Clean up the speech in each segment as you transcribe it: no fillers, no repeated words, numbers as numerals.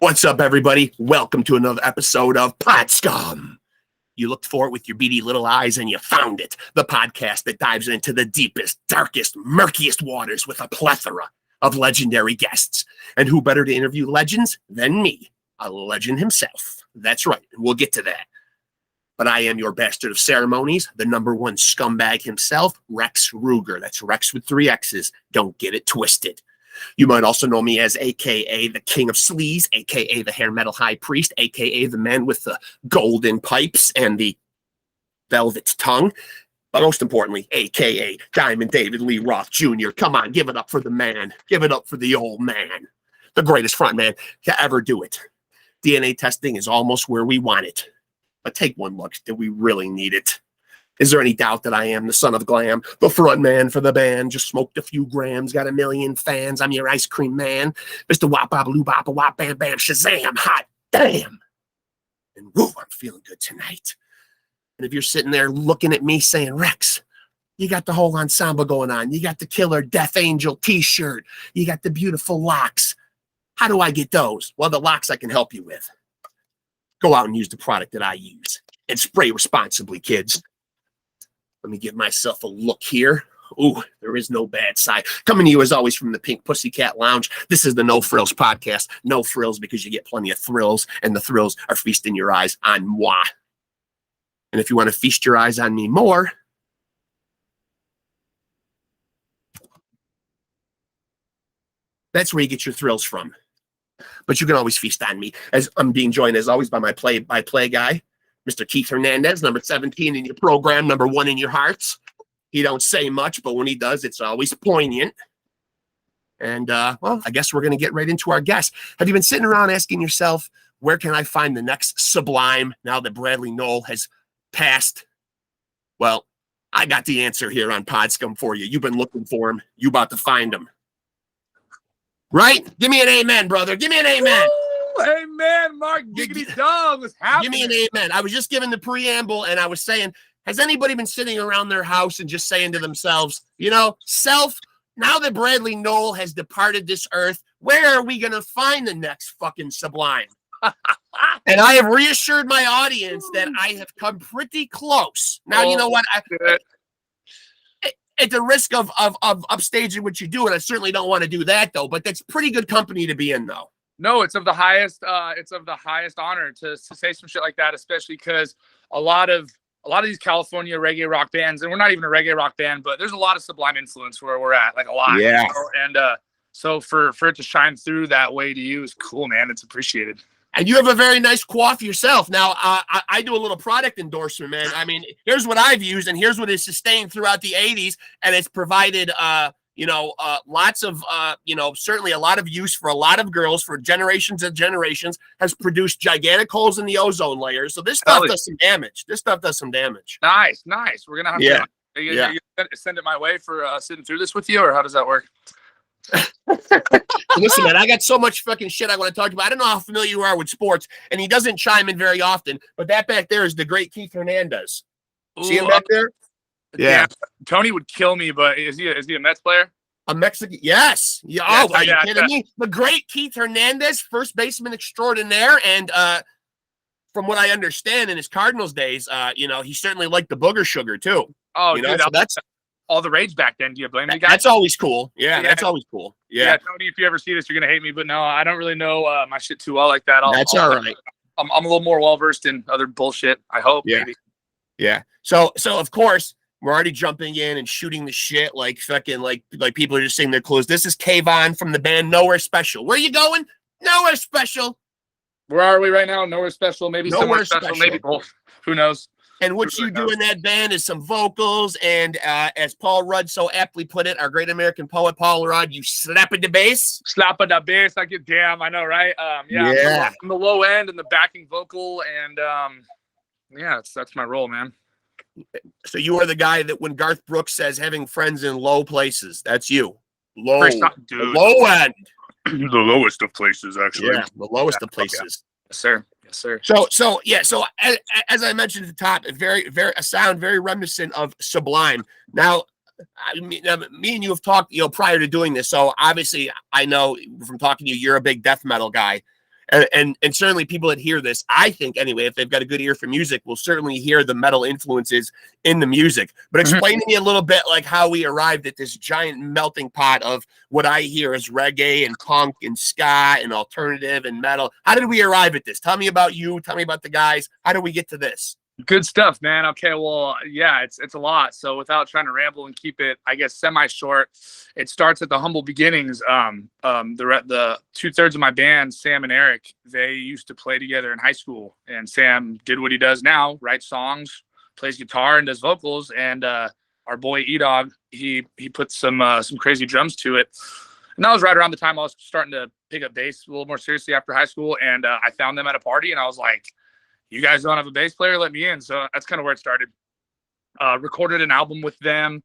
What's up, everybody? Welcome to another episode of SCUM. You looked for it with your beady little eyes and you found it. The podcast that dives into the deepest, darkest, murkiest waters with a plethora of legendary guests. And who better to interview legends than me, a legend himself. That's right, we'll get to that. But I am your bastard of ceremonies, the number one scumbag himself, Rex Ruger. That's Rex with 3 X's. Don't get it twisted. You might also know me as a.k.a. the King of Sleaze, a.k.a. the Hair Metal High Priest, a.k.a. the man with the golden pipes and the velvet tongue. But most importantly, a.k.a. Diamond David Lee Roth Jr. Come on, give it up for the man. Give it up for the old man. The greatest frontman to ever do it. DNA testing is almost where we want it. But take one look. Do we really need it? Is there any doubt that I am the son of glam, the front man for the band? Just smoked a few grams, got a million fans. I'm your ice cream man, Mr. Wop Bop Loo Bop Wop Bam Bam Shazam, hot damn. And woo, I'm feeling good tonight. And if you're sitting there looking at me saying, Rex, you got the whole ensemble going on. You got the killer Death Angel t-shirt. You got the beautiful locks. How do I get those? Well, the locks I can help you with. Go out and use the product that I use. And spray responsibly, kids. Let me give myself a look here. Ooh, there is no bad side. Coming to you as always from the Pink Pussycat Lounge. This is the No Frills podcast. No frills because you get plenty of thrills, and the thrills are feasting your eyes on moi. And if you want to feast your eyes on me more, that's where you get your thrills from. But you can always feast on me, as I'm being joined as always by my play-by-play guy, Mr. Keith Hernandez, number 17 in your program, number 1 in your hearts. He don't say much, but when he does, it's always poignant. And, well, I guess we're going to get right into our guest. Have you been sitting around asking yourself, where can I find the next Sublime now that Bradley Knoll has passed? Well, I got the answer here on PodScum for you. You've been looking for him. You about to find him. Right? Give me an amen, brother. Give me an amen. Amen, Mark. Giggity dog. What's happening? Give me an amen. I was just giving the preamble, and I was saying, has anybody been sitting around their house and just saying to themselves, you know, self, now that Bradley Knoll has departed this earth, where are we going to find the next fucking Sublime? And I have reassured my audience that I have come pretty close. Now, you know what? At the risk of upstaging what you do, and I certainly don't want to do that, though, but that's pretty good company to be in, though. No, it's of the highest honor to say some shit like that, especially because a lot of these California reggae rock bands, and we're not even a reggae rock band, but there's a lot of Sublime influence where we're at, like a lot. Yeah. You know? And so for it to shine through that way to you is cool, man. It's appreciated. And you have a very nice coif yourself. Now, I do a little product endorsement, man. I mean, here's what I've used, and here's what is sustained throughout the 80s, and it's provided lots of, certainly a lot of use for a lot of girls for generations and generations, has produced gigantic holes in the ozone layer. So this stuff does some damage. Nice. We're going to have to you send it my way for sitting through this with you, or how does that work? Listen, man, I got so much fucking shit I want to talk about. I don't know how familiar you are with sports, and he doesn't chime in very often, but that back there is the great Keith Hernandez. See him back there? Yeah. Tony would kill me, but is he a Mets player? A Mexican? Yes. Yeah. Oh, are you kidding me? The great Keith Hernandez, first baseman extraordinaire, and from what I understand in his Cardinals days, he certainly liked the booger sugar too. Oh, dude, so that's all the rage back then. Do you blame me, guys? That's always cool. Yeah, that's always cool. Yeah, Tony, if you ever see this, you're gonna hate me, but no, I don't really know my shit too well like that. That's all right. I'm a little more well versed in other bullshit. I hope. Yeah. Maybe. Yeah. So of course we're already jumping in and shooting the shit like fucking like people are just saying their clues. This is Kayvan from the band Nowhere Special. Where you going? Nowhere Special. Where are we right now? Nowhere Special. Maybe Somewhere special. Maybe both. Who knows? And what you do in that band is some vocals, and as Paul Rudd so aptly put it, our great American poet Paul Rudd, you slap at the bass. Slap at the bass, I know, right? Yeah. I'm the low end and the backing vocal, and that's my role, man. So you are the guy that when Garth Brooks says having friends in low places, that's you. Low end. The lowest of places, actually. Yeah, the lowest of places. Yes, sir. Yes, sir. So as I mentioned at the top, a sound very reminiscent of Sublime. Now, me and you have talked, prior to doing this. So obviously, I know from talking to you, you're a big death metal guy. And certainly people that hear this, I think anyway, if they've got a good ear for music, will certainly hear the metal influences in the music. But explain to me a little bit like how we arrived at this giant melting pot of what I hear as reggae and punk and ska and alternative and metal. How did we arrive at this? Tell me about you. Tell me about the guys. How did we get to this? Good stuff, man. Okay, well, yeah, it's a lot. So without trying to ramble and keep it, I guess, semi-short, it starts at the humble beginnings. The 2/3 of my band, Sam and Eric, they used to play together in high school. And Sam did what he does now, writes songs, plays guitar, and does vocals. And our boy E-Dog, he put some crazy drums to it. And that was right around the time I was starting to pick up bass a little more seriously after high school. And I found them at a party, and I was like, you guys don't have a bass player? Let me in. So that's kind of where it started. Recorded an album with them.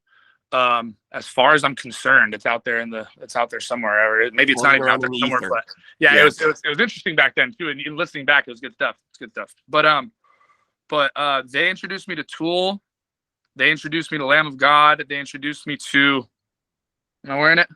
As far as I'm concerned, it's out there somewhere. Maybe it's not even out there somewhere, but yeah, it was interesting back then too. And listening back, it was good stuff. It's good stuff. But they introduced me to Tool. They introduced me to Lamb of God. They introduced me to, am I wearing it?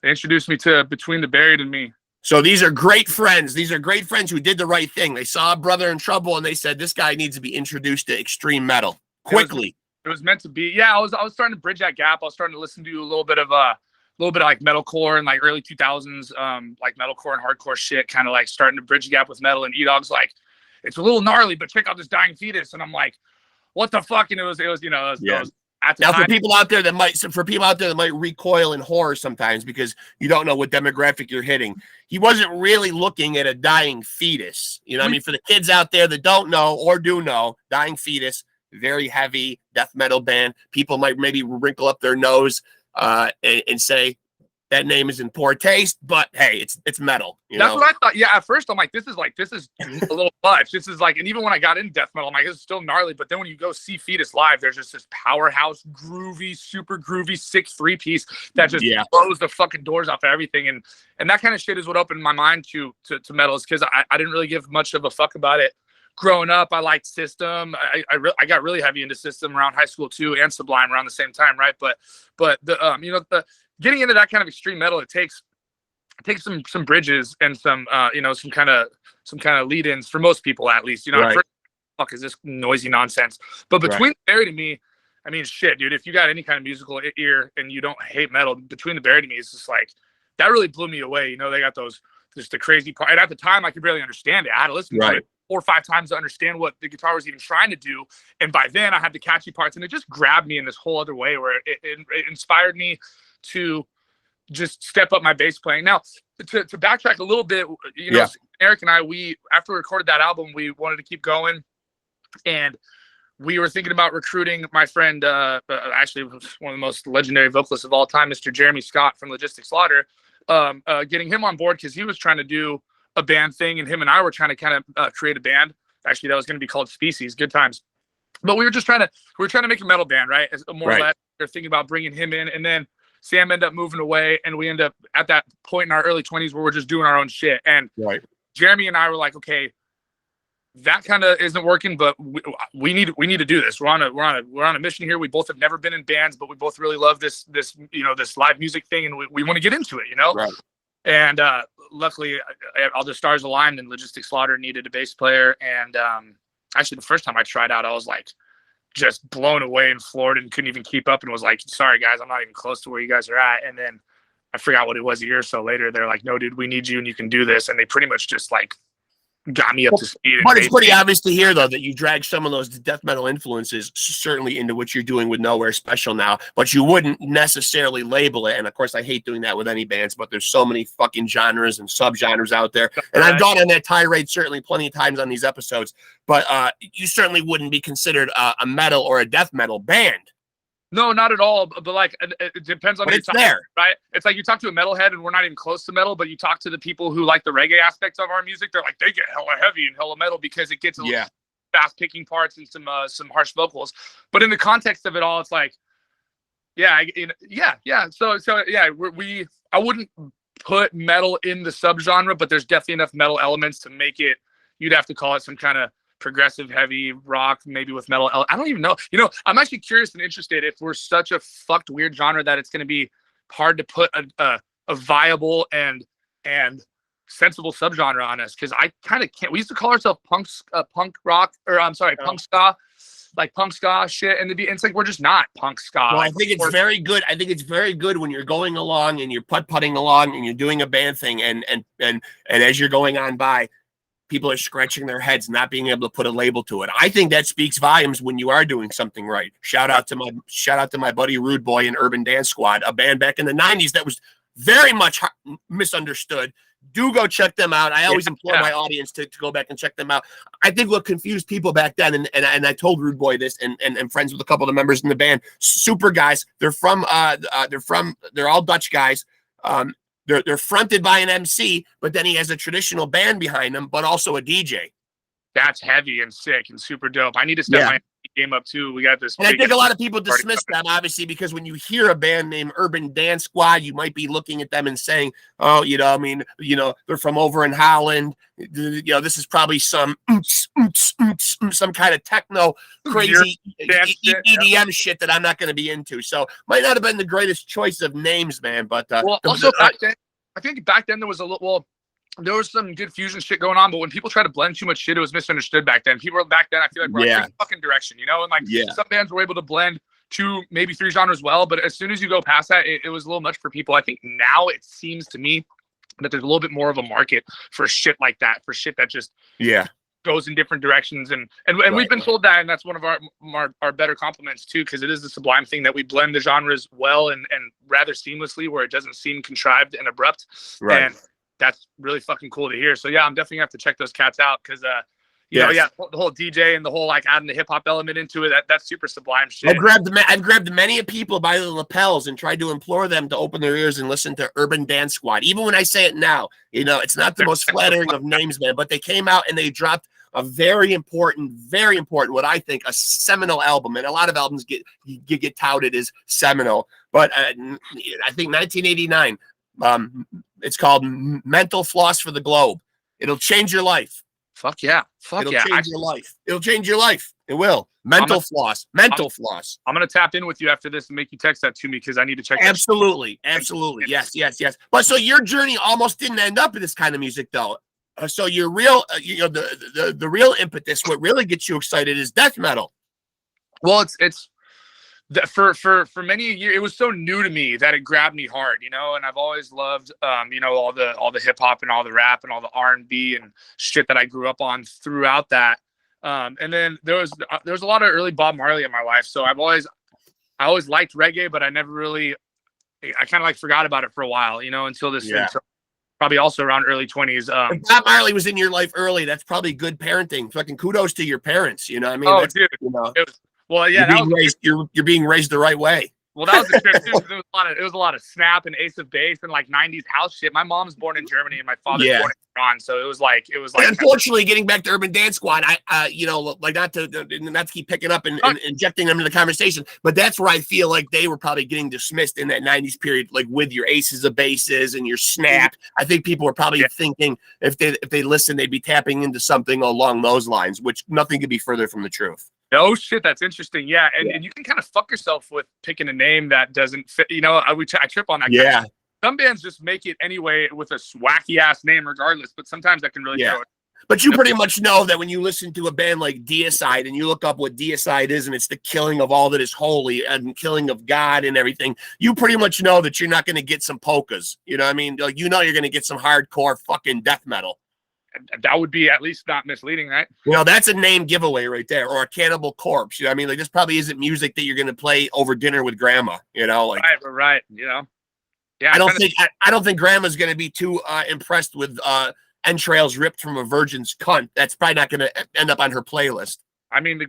They introduced me to Between the Buried and Me. So these are great friends. These are great friends who did the right thing. They saw a brother in trouble and they said, this guy needs to be introduced to extreme metal quickly. It was meant to be. Yeah, I was starting to bridge that gap. I was starting to listen to a little bit of like metalcore and like early 2000s, like metalcore and hardcore shit, kind of like starting to bridge the gap with metal. And E-Dog's like, it's a little gnarly, but check out this Dying Fetus. And I'm like, what the fuck? And it was now, for people out there that might recoil in horror sometimes because you don't know what demographic you're hitting, he wasn't really looking at a dying fetus. You know what I mean? For the kids out there that don't know or do know, Dying Fetus, very heavy death metal band. People might maybe wrinkle up their nose and say, that name is in poor taste, but hey, it's metal. That's what I thought. Yeah, at first I'm like, this is a little much. This is like, and even when I got into death metal, I'm like, this is still gnarly. But then when you go see Fetus live, there's just this powerhouse, groovy, super groovy, sick 3-piece that just blows the fucking doors off of everything. And that kind of shit is what opened my mind to metal, is because I didn't really give much of a fuck about it. Growing up, I liked System. I got really heavy into System around high school too, and Sublime around the same time, right? But the getting into that kind of extreme metal, it takes some bridges and some kind of lead-ins for most people, at least. Right. First, fuck is this noisy nonsense? But Between the Buried and Me, I mean, shit, dude. If you got any kind of musical ear and you don't hate metal, Between the Buried and Me is just like, that really blew me away. They got just the crazy part. And at the time, I could barely understand it. I had to listen to it 4 or 5 times to understand what the guitar was even trying to do. And by then, I had the catchy parts, and it just grabbed me in this whole other way where it inspired me to just step up my bass playing. Now, to backtrack a little bit, Eric and I, after we recorded that album, we wanted to keep going, and we were thinking about recruiting my friend, actually one of the most legendary vocalists of all time, Mr. Jeremy Scott from Logistic Slaughter, getting him on board because he was trying to do a band thing, and him and I were trying to kind of create a band. Actually, that was going to be called Species. Good times. But we were trying to make a metal band, right? More or less. They're thinking about bringing him in, and then Sam ended up moving away, and we end up at that point in our early 20s where we're just doing our own shit. And Jeremy and I were like, okay, that kind of isn't working, but we need to do this. We're on a mission here. We both have never been in bands, but we both really love this live music thing, and we want to get into it, Right. And luckily, all the stars aligned, and Logistic Slaughter needed a bass player. And actually, the first time I tried out, I was like, just blown away and floored and couldn't even keep up, and was like, sorry guys, I'm not even close to where you guys are at. And then I forgot what it was a year or so later. They're like, no dude, we need you and you can do this. And they pretty much just like got me up to speed. But it's pretty obvious to hear though that you dragged some of those death metal influences certainly into what you're doing with Nowhere Special now, but you wouldn't necessarily label it. And of course I hate doing that with any bands, but there's so many fucking genres and subgenres out there. And I've gone on that tirade certainly plenty of times on these episodes, but you certainly wouldn't be considered a metal or a death metal band. No, not at all. But like, it depends on who you're talking to, right? It's like you talk to a metalhead and we're not even close to metal, but you talk to the people who like the reggae aspects of our music. They're like, they get hella heavy and hella metal because it gets a little fast picking parts and some harsh vocals. But in the context of it all, it's like, So I wouldn't put metal in the subgenre, but there's definitely enough metal elements to make it. You'd have to call it some kind of progressive heavy rock, maybe with metal. I don't even know. I'm actually curious and interested if we're such a fucked weird genre that it's going to be hard to put a viable and sensible subgenre on us, because I kind of can't. We used to call ourselves punk rock, or I'm sorry, punk ska, like punk ska shit, and it's like we're just not punk ska. Well, like, I think it's very good. I think it's very good when you're going along and you're putting along and you're doing a band thing, and as you're going on by, people are scratching their heads, not being able to put a label to it. I think that speaks volumes when you are doing something right. Shout out to my buddy Rude Boy and Urban Dance Squad, a band back in the 90s that was very much misunderstood. Do go check them out. I always implore my audience to go back and check them out. I think what confused people back then, and I told Rude Boy this, and friends with a couple of the members in the band, super guys. They're all Dutch guys. They're fronted by an MC, but then he has a traditional band behind him, but also a DJ. That's heavy and sick and super dope. I need to step my game up too. We got this. And I think a lot of people dismiss them, obviously, because when you hear a band named Urban Dance Squad, you might be looking at them and saying, "Oh, they're from over in Holland. This is probably some kind of techno crazy EDM shit that I'm not going to be into." So might not have been the greatest choice of names, man. But also back then, I think back then there was there was some good fusion shit going on, but when people try to blend too much shit, it was misunderstood back then. People back then, I feel like, were in a fucking direction, and like some bands were able to blend 2, maybe 3 genres well, but as soon as you go past that, it was a little much for people. I think now it seems to me that there's a little bit more of a market for shit like that, for shit that just goes in different directions, and we've been told that, and that's one of our better compliments too, because it is the Sublime thing that we blend the genres well and rather seamlessly, where it doesn't seem contrived and abrupt, and that's really fucking cool to hear. So I'm definitely gonna have to check those cats out, because the whole DJ and the whole like adding the hip hop element into it, that's super Sublime shit. I've grabbed many people by the lapels and tried to implore them to open their ears and listen to Urban Dance Squad. Even when I say it now, it's not the most flattering of names, man, but they came out and they dropped a very important, what I think, a seminal album. And a lot of albums get touted as seminal, but I think 1989. It's called Mental Floss for the Globe. It'll change your life. Fuck yeah. It'll change your life. It'll change your life. It will. Mental floss. I'm going to tap in with you after this and make you text that to me, because I need to check. Absolutely. Yes. But so your journey almost didn't end up in this kind of music, though. So your real, the real impetus, what really gets you excited, is death metal. Well, it's for many years, it was so new to me that it grabbed me hard, and I've always loved, all the hip hop and all the rap and all the R&B and shit that I grew up on throughout that. And then there was a lot of early Bob Marley in my life. So I always liked reggae, but I never really, I kind of like forgot about it for a while, until until probably also around early 20s. If Bob Marley was in your life early, that's probably good parenting. Fucking kudos to your parents. You know what I mean? Oh, dude. Well, yeah, you're being raised the right way. Well, that was the trip too. It was a lot of Snap and Ace of Base and like 90s house shit. My mom's born in Germany and my father's born in Iran, so it was like. Unfortunately, getting back to Urban Dance Squad, like not to keep picking up and injecting them into the conversation, but that's where I feel like they were probably getting dismissed in that 90s period, like with your Aces of Bases and your Snap. I think people were probably thinking if they listened, they'd be tapping into something along those lines, which nothing could be further from the truth. Oh shit, that's interesting. Yeah, and you can kind of fuck yourself with picking a name that doesn't fit. I trip on that. Yeah. Some bands just make it anyway with a wacky ass name, regardless. But sometimes that can really throw it. But you pretty much know that when you listen to a band like Deicide and you look up what Deicide is, and it's the killing of all that is holy and killing of God and everything, you pretty much know that you're not going to get some polkas. You know what I mean? Like, you're going to get some hardcore fucking death metal. That would be at least not misleading, right? That's a name giveaway right there, or a Cannibal Corpse. You know what I mean? Like, this probably isn't music that you're going to play over dinner with grandma. Right. Yeah. I don't think grandma's going to be too impressed with entrails ripped from a virgin's cunt. That's probably not going to end up on her playlist. I mean,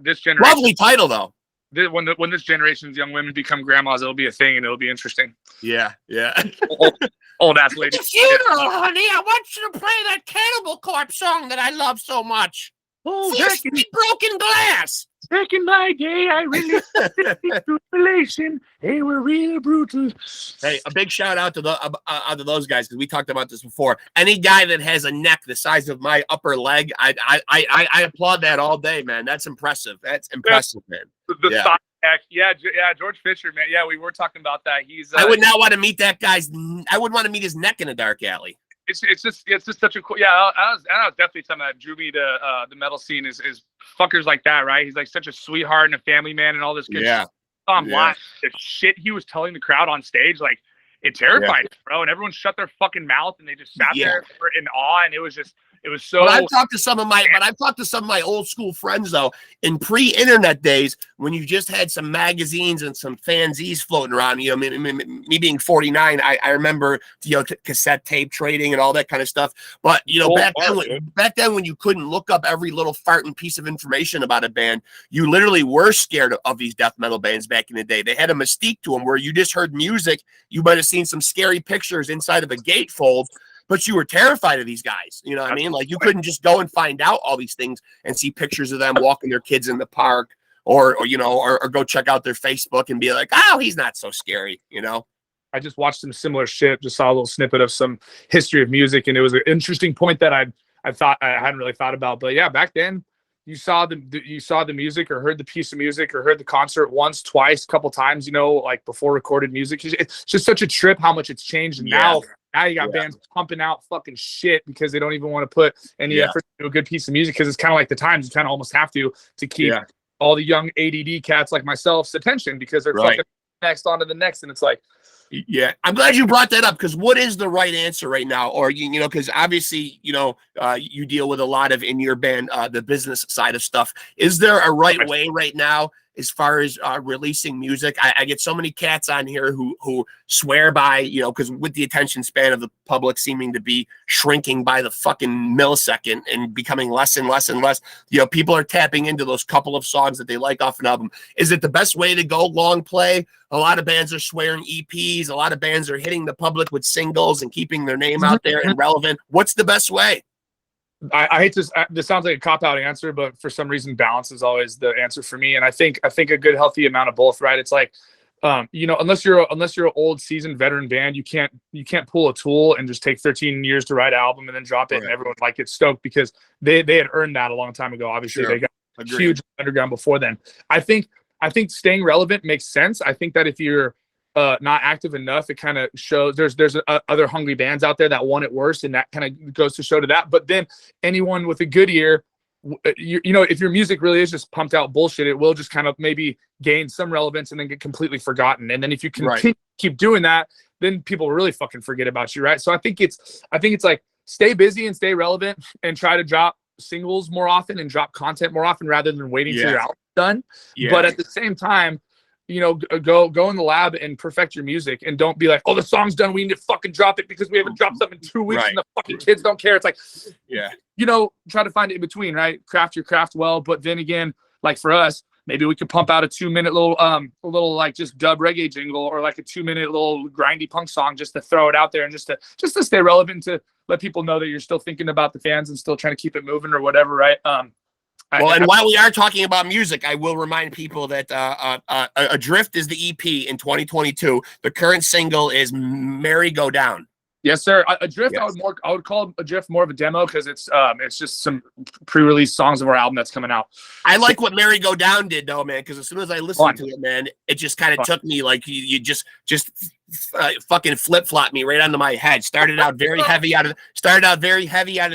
this generation. Lovely title though. When this generation's young women become grandmas, it'll be a thing and it'll be interesting. Yeah. Old ass lady. Funeral, honey. I want you to play that Cannibal Corpse song that I love so much. Oh, broken glass. Back in my day, I really relation. They were real brutal. Hey, a big shout out to those guys, because we talked about this before. Any guy that has a neck the size of my upper leg, I applaud that all day, man. That's impressive. Man. The thigh neck. Yeah, George Fisher, man. Yeah, we were talking about that. I would not want to meet that guy's. I wouldn't want to meet his neck in a dark alley. it's just such a cool. Yeah, that was definitely something that drew me to the metal scene is fuckers like that, right? He's like such a sweetheart and a family man and all this good shit. Live, the shit he was telling the crowd on stage, like it terrified me, bro. And everyone shut their fucking mouth and they just sat there in awe. And it was so. But I've talked to some of my old school friends though, in pre-internet days when you just had some magazines and some fanzines floating around. You know, me being 49, I remember cassette tape trading and all that kind of stuff. But back then when you couldn't look up every little farting piece of information about a band, you literally were scared of these death metal bands back in the day. They had a mystique to them where you just heard music. You might have seen some scary pictures inside of a gatefold, but you were terrified of these guys. You know what I mean? Like you couldn't just go and find out all these things and see pictures of them walking their kids in the park or go check out their Facebook and be like, oh, he's not so scary, you know? I just watched some similar shit, just saw a little snippet of some history of music. And it was an interesting point that I thought I hadn't really thought about, but yeah, back then you saw the music or heard the piece of music or heard the concert once, twice, a couple times, like before recorded music. It's just such a trip how much it's changed. And now you got bands pumping out fucking shit because they don't even want to put any effort into a good piece of music because it's kind of like the times. You kind of almost have to keep all the young ADD cats like myself's attention because they're fucking next on to the next. And it's like, yeah, I'm glad you brought that up because what is the right answer right now? Or, because obviously, you deal with a lot of in your band, the business side of stuff. Is there a right way right now as far as releasing music? I get so many cats on here who swear by, because with the attention span of the public seeming to be shrinking by the fucking millisecond and becoming less and less and less, people are tapping into those couple of songs that they like off an album. Is it the best way to go long play? A lot of bands are swearing EPs. A lot of bands are hitting the public with singles and keeping their name out there and relevant. What's the best way? I hate this. This sounds like a cop-out answer, but for some reason, balance is always the answer for me. And I think a good, healthy amount of both. Right? It's like, unless you're an old, seasoned veteran band, you can't pull a Tool and just take 13 years to write an album and then drop it, and everyone gets stoked because they had earned that a long time ago. Obviously, they got huge underground before then. I think staying relevant makes sense. I think that if you're not active enough, it kind of shows there's other hungry bands out there that want it worse, and that kind of goes to show to that. But then anyone with a good ear, if your music really is just pumped out bullshit, it will just kind of maybe gain some relevance and then get completely forgotten. And then if you continue keep doing that, then people really fucking forget about you, right? So I think it's like stay busy and stay relevant and try to drop singles more often and drop content more often rather than waiting till your album's done. But at the same time, go in the lab and perfect your music and don't be like, oh, the song's done, we need to fucking drop it because we haven't dropped something in 2 weeks and the fucking kids don't care. It's like, try to find it in between, right? Craft your craft well. But then again, like for us, maybe we could pump out a 2-minute little like just dub reggae jingle or like a 2-minute little grindy punk song just to throw it out there and just to stay relevant, to let people know that you're still thinking about the fans and still trying to keep it moving or whatever, right? And while we are talking about music, I will remind people that Adrift is the EP in 2022. The current single is Merry Go Down. Yes, sir. Adrift, yes. I would call Adrift more of a demo because it's just some pre-released songs of our album that's coming out. I like what Merry Go Down did though, man, because as soon as I listened to it, man, it just kind of took me like you just fucking flip-flopped me right onto my head. Started out very heavy out of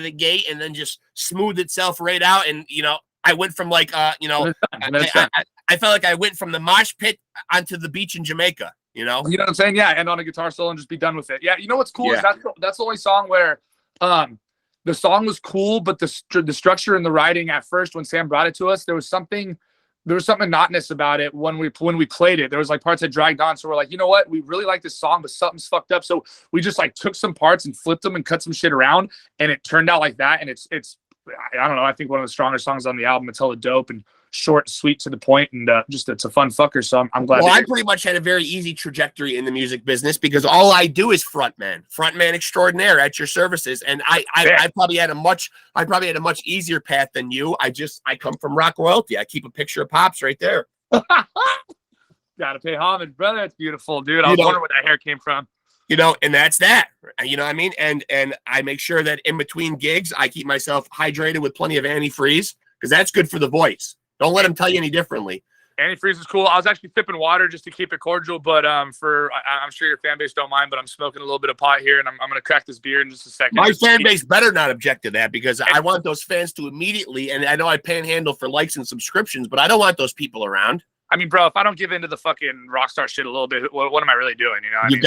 the gate and then just smoothed itself right out. And I went from like I felt like I went from the mosh pit onto the beach in Jamaica. You know what I'm saying? Yeah, and on a guitar solo and just be done with it. Yeah, you know what's cool is that's the only song where the song was cool, but the structure and the writing at first when Sam brought it to us, there was something monotonous about it when we played it. There was like parts that dragged on, so we're like, you know what? We really like this song, but something's fucked up. So we just like took some parts and flipped them and cut some shit around, and it turned out like that. And it's I don't know. I think one of the stronger songs on the album. It's hella dope and short, sweet, to the point, and it's a fun fucker. So I'm glad. Well, I pretty much had a very easy trajectory in the music business because all I do is frontman extraordinaire at your services, and I probably had a much easier path than you. I come from rock royalty. I keep a picture of Pops right there. Gotta pay homage, brother. It's beautiful, dude. I was wondering where that hair came from. And that's that. You know what I mean? And I make sure that in between gigs, I keep myself hydrated with plenty of antifreeze because that's good for the voice. Don't let them tell you any differently. Antifreeze is cool. I was actually sipping water just to keep it cordial, but I'm sure your fan base don't mind, but I'm smoking a little bit of pot here, and I'm going to crack this beer in just a second. My fan base better not object to that, because I want those fans to immediately, and I know I panhandle for likes and subscriptions, but I don't want those people around. I mean, bro, if I don't give into the fucking rock star shit a little bit, what am I really doing? You know, You've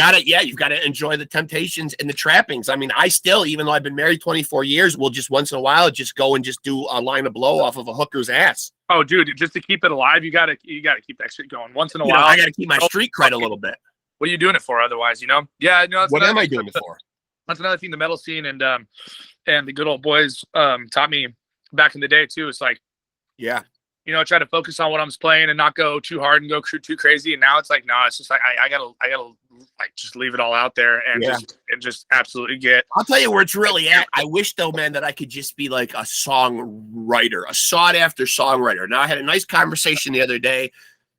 got to enjoy the temptations and the trappings. I mean, I still, even though I've been married 24 years, will just once in a while just go and just do a line of blow off of a hooker's ass. Oh, dude, just to keep it alive, you gotta keep that shit going. Once in a while, I gotta keep my street cred a little bit. What are you doing it for otherwise, you know? Yeah, no. What am I doing it for? That's another thing the metal scene and the good old boys taught me back in the day too. It's like, yeah, you know, try to focus on what I'm playing and not go too hard and go too crazy. And now it's like, no, it's just like I gotta like just leave it all out there and just absolutely get. I'll tell you where it's really at. I wish though, man, that I could just be like a songwriter, a sought after songwriter. Now I had a nice conversation the other day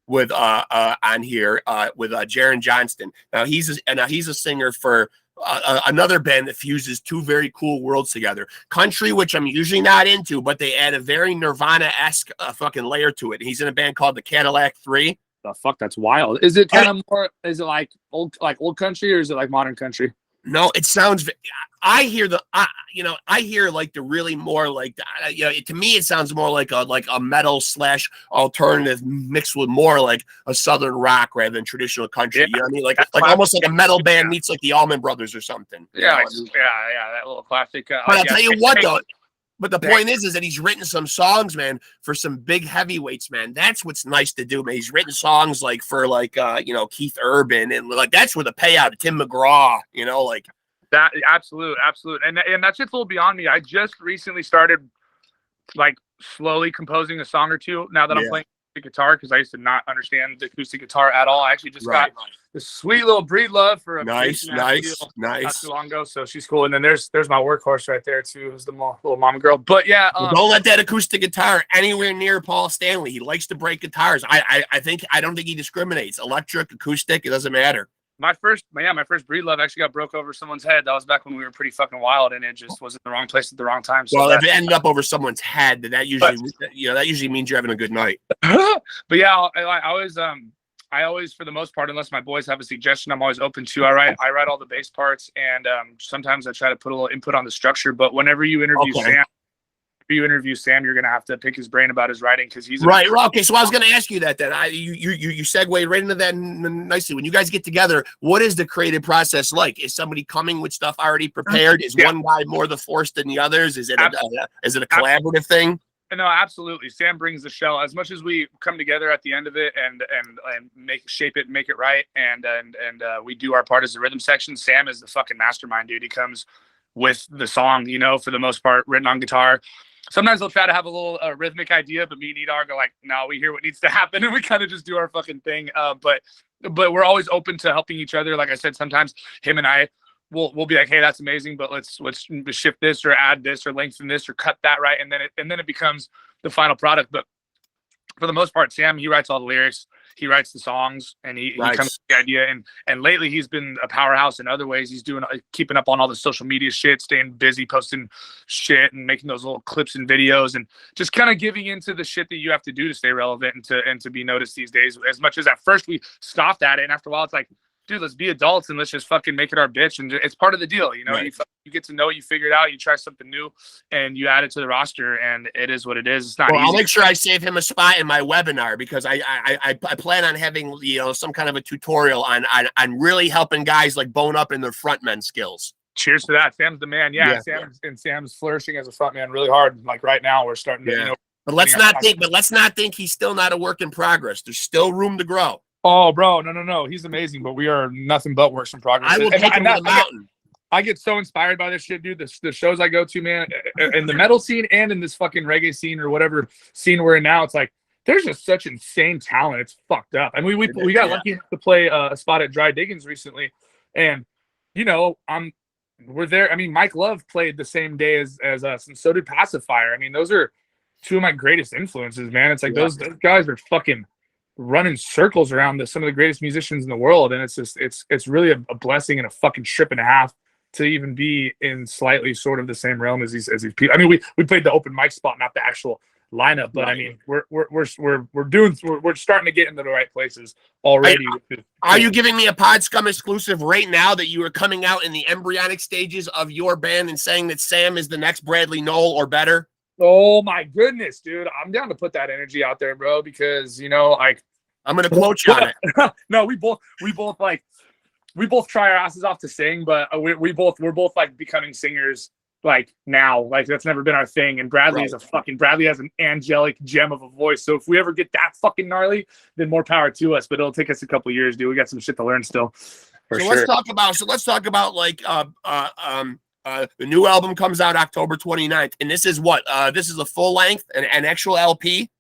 with on here with Jaron Johnston. Now he's a singer for another band that fuses two very cool worlds together. Country, which I'm usually not into, but they add a very Nirvana-esque fucking layer to it. He's in a band called the Cadillac 3. The fuck, that's wild. Is it kind of more? Is it like old country, or is it like modern country? No, it sounds. I hear like the really more like, to me it sounds more like a metal / alternative mixed with more like a southern rock rather than traditional country. Yeah. You know what I mean? Like almost like a metal band meets like the Allman Brothers or something. Yeah, that little classic. But I'll tell you what though. But the point is that he's written some songs, man, for some big heavyweights, man. That's what's nice to do, man. He's written songs like for Keith Urban, and like that's where the payout, Tim McGraw, like that. Absolute. And that's just a little beyond me. I just recently started like slowly composing a song or two now that I'm playing the guitar, because I used to not understand the acoustic guitar at all. I actually just got this sweet little breed love for a nice not too long ago, so she's cool. And then there's my workhorse right there too, who's the little mama girl. But yeah, don't let that acoustic guitar anywhere near Paul Stanley. He likes to break guitars. I don't think he discriminates. Electric, acoustic, it doesn't matter. My first breed love actually got broke over someone's head. That was back when we were pretty fucking wild, and it just was in the wrong place at the wrong time. So well, if it ended up over someone's head, that usually means you're having a good night. But yeah, I always, for the most part, unless my boys have a suggestion, I'm always open to. I write all the bass parts, and sometimes I try to put a little input on the structure. But whenever you interview Sam, you're gonna have to pick his brain about his writing, because he's right. Okay, so I was gonna ask you that. Then you segued right into that nicely. When you guys get together, what is the creative process like? Is somebody coming with stuff already prepared? Is one guy more the force than the others? Is it a collaborative thing? No, absolutely. Sam brings the shell. As much as we come together at the end of it and shape it, make it right, and we do our part as the rhythm section. Sam is the fucking mastermind, dude. He comes with the song, for the most part, written on guitar. Sometimes they'll try to have a little rhythmic idea, but me and Edar go like, no, we hear what needs to happen, and we kind of just do our fucking thing. But we're always open to helping each other. Like I said, sometimes him and I we'll be like, hey, that's amazing, but let's shift this or add this or lengthen this or cut that, right? And then it becomes the final product. But for the most part, Sam, he writes all the lyrics, he writes the songs, and he comes with the idea. And lately he's been a powerhouse in other ways. He's keeping up on all the social media shit, staying busy, posting shit and making those little clips and videos, and just kind of giving into the shit that you have to do to stay relevant and to be noticed these days. As much as at first we scoffed at it, and after a while it's like, dude, let's be adults and let's just fucking make it our bitch. And it's part of the deal. Right. You get to know it, you figure it out, you try something new, and you add it to the roster, and it is what it is. It's not easy. I'll make sure I save him a spot in my webinar, because I plan on having some kind of a tutorial on really helping guys like bone up in their frontman skills. Cheers to that. Sam's the man. Yeah. Sam's flourishing as a frontman really hard. Like right now we're starting to But let's not think he's still not a work in progress. There's still room to grow. Oh, bro, no. He's amazing, but we are nothing but works in progress. I will take him to the mountain. I get so inspired by this shit, dude. The shows I go to, man, in the metal scene and in this fucking reggae scene or whatever scene we're in now, it's like there's just such insane talent. It's fucked up. I mean, we got lucky to play a spot at Dry Diggins recently, and we're there. I mean, Mike Love played the same day as us, and so did Pacifier. I mean, those are two of my greatest influences, man. It's like those guys are fucking running circles around some of the greatest musicians in the world, and it's just it's really a blessing and a fucking trip and a half to even be in slightly sort of the same realm as these people. I mean, we played the open mic spot, not the actual lineup. But Right. I mean, we're starting to get into the right places already. Are you giving me a PodScum exclusive right now that you are coming out in the embryonic stages of your band and saying that Sam is the next Bradley Noel or better? Oh my goodness, dude! I'm down to put that energy out there, bro. Because like I'm gonna quote you on it. No, we both try our asses off to sing, but we're both like becoming singers like now. Like that's never been our thing. And Bradley is Bradley has an angelic gem of a voice. So if we ever get that fucking gnarly, then more power to us. But it'll take us a couple years, dude. We got some shit to learn still. Let's talk about like the new album comes out October 29th, and this is what? This is a full length, an actual LP.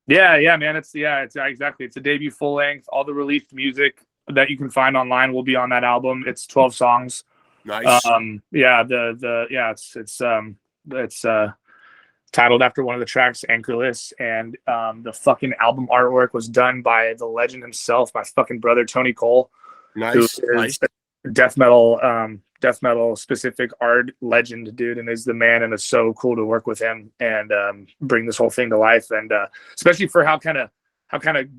Yeah, man. It's exactly. It's a debut full length. All the released music that you can find online will be on that album. It's 12 songs. Nice. It's titled after one of the tracks, Anchorless, and the fucking album artwork was done by the legend himself, my fucking brother Tony Cole. Nice. Death metal specific art legend, dude, and is the man, and it's so cool to work with him and bring this whole thing to life, and especially for how kind of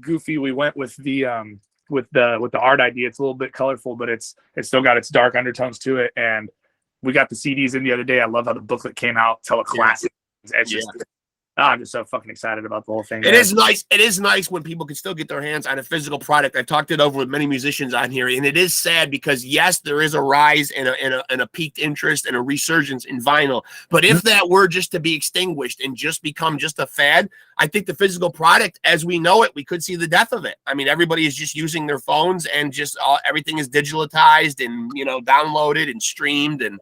goofy we went with the art idea. It's a little bit colorful, but it's still got its dark undertones to it. And we got the CDs in the other day. I love how the booklet came out, tell a classic. I'm just so fucking excited about the whole thing. It is nice. It is nice when people can still get their hands on a physical product. I've talked it over with many musicians on here, and it is sad because yes, there is a rise and a peaked interest and a resurgence in vinyl. But if that were just to be extinguished and just become just a fad, I think the physical product, as we know it, we could see the death of it. I mean, everybody is just using their phones, and just everything is digitalized and downloaded and streamed and.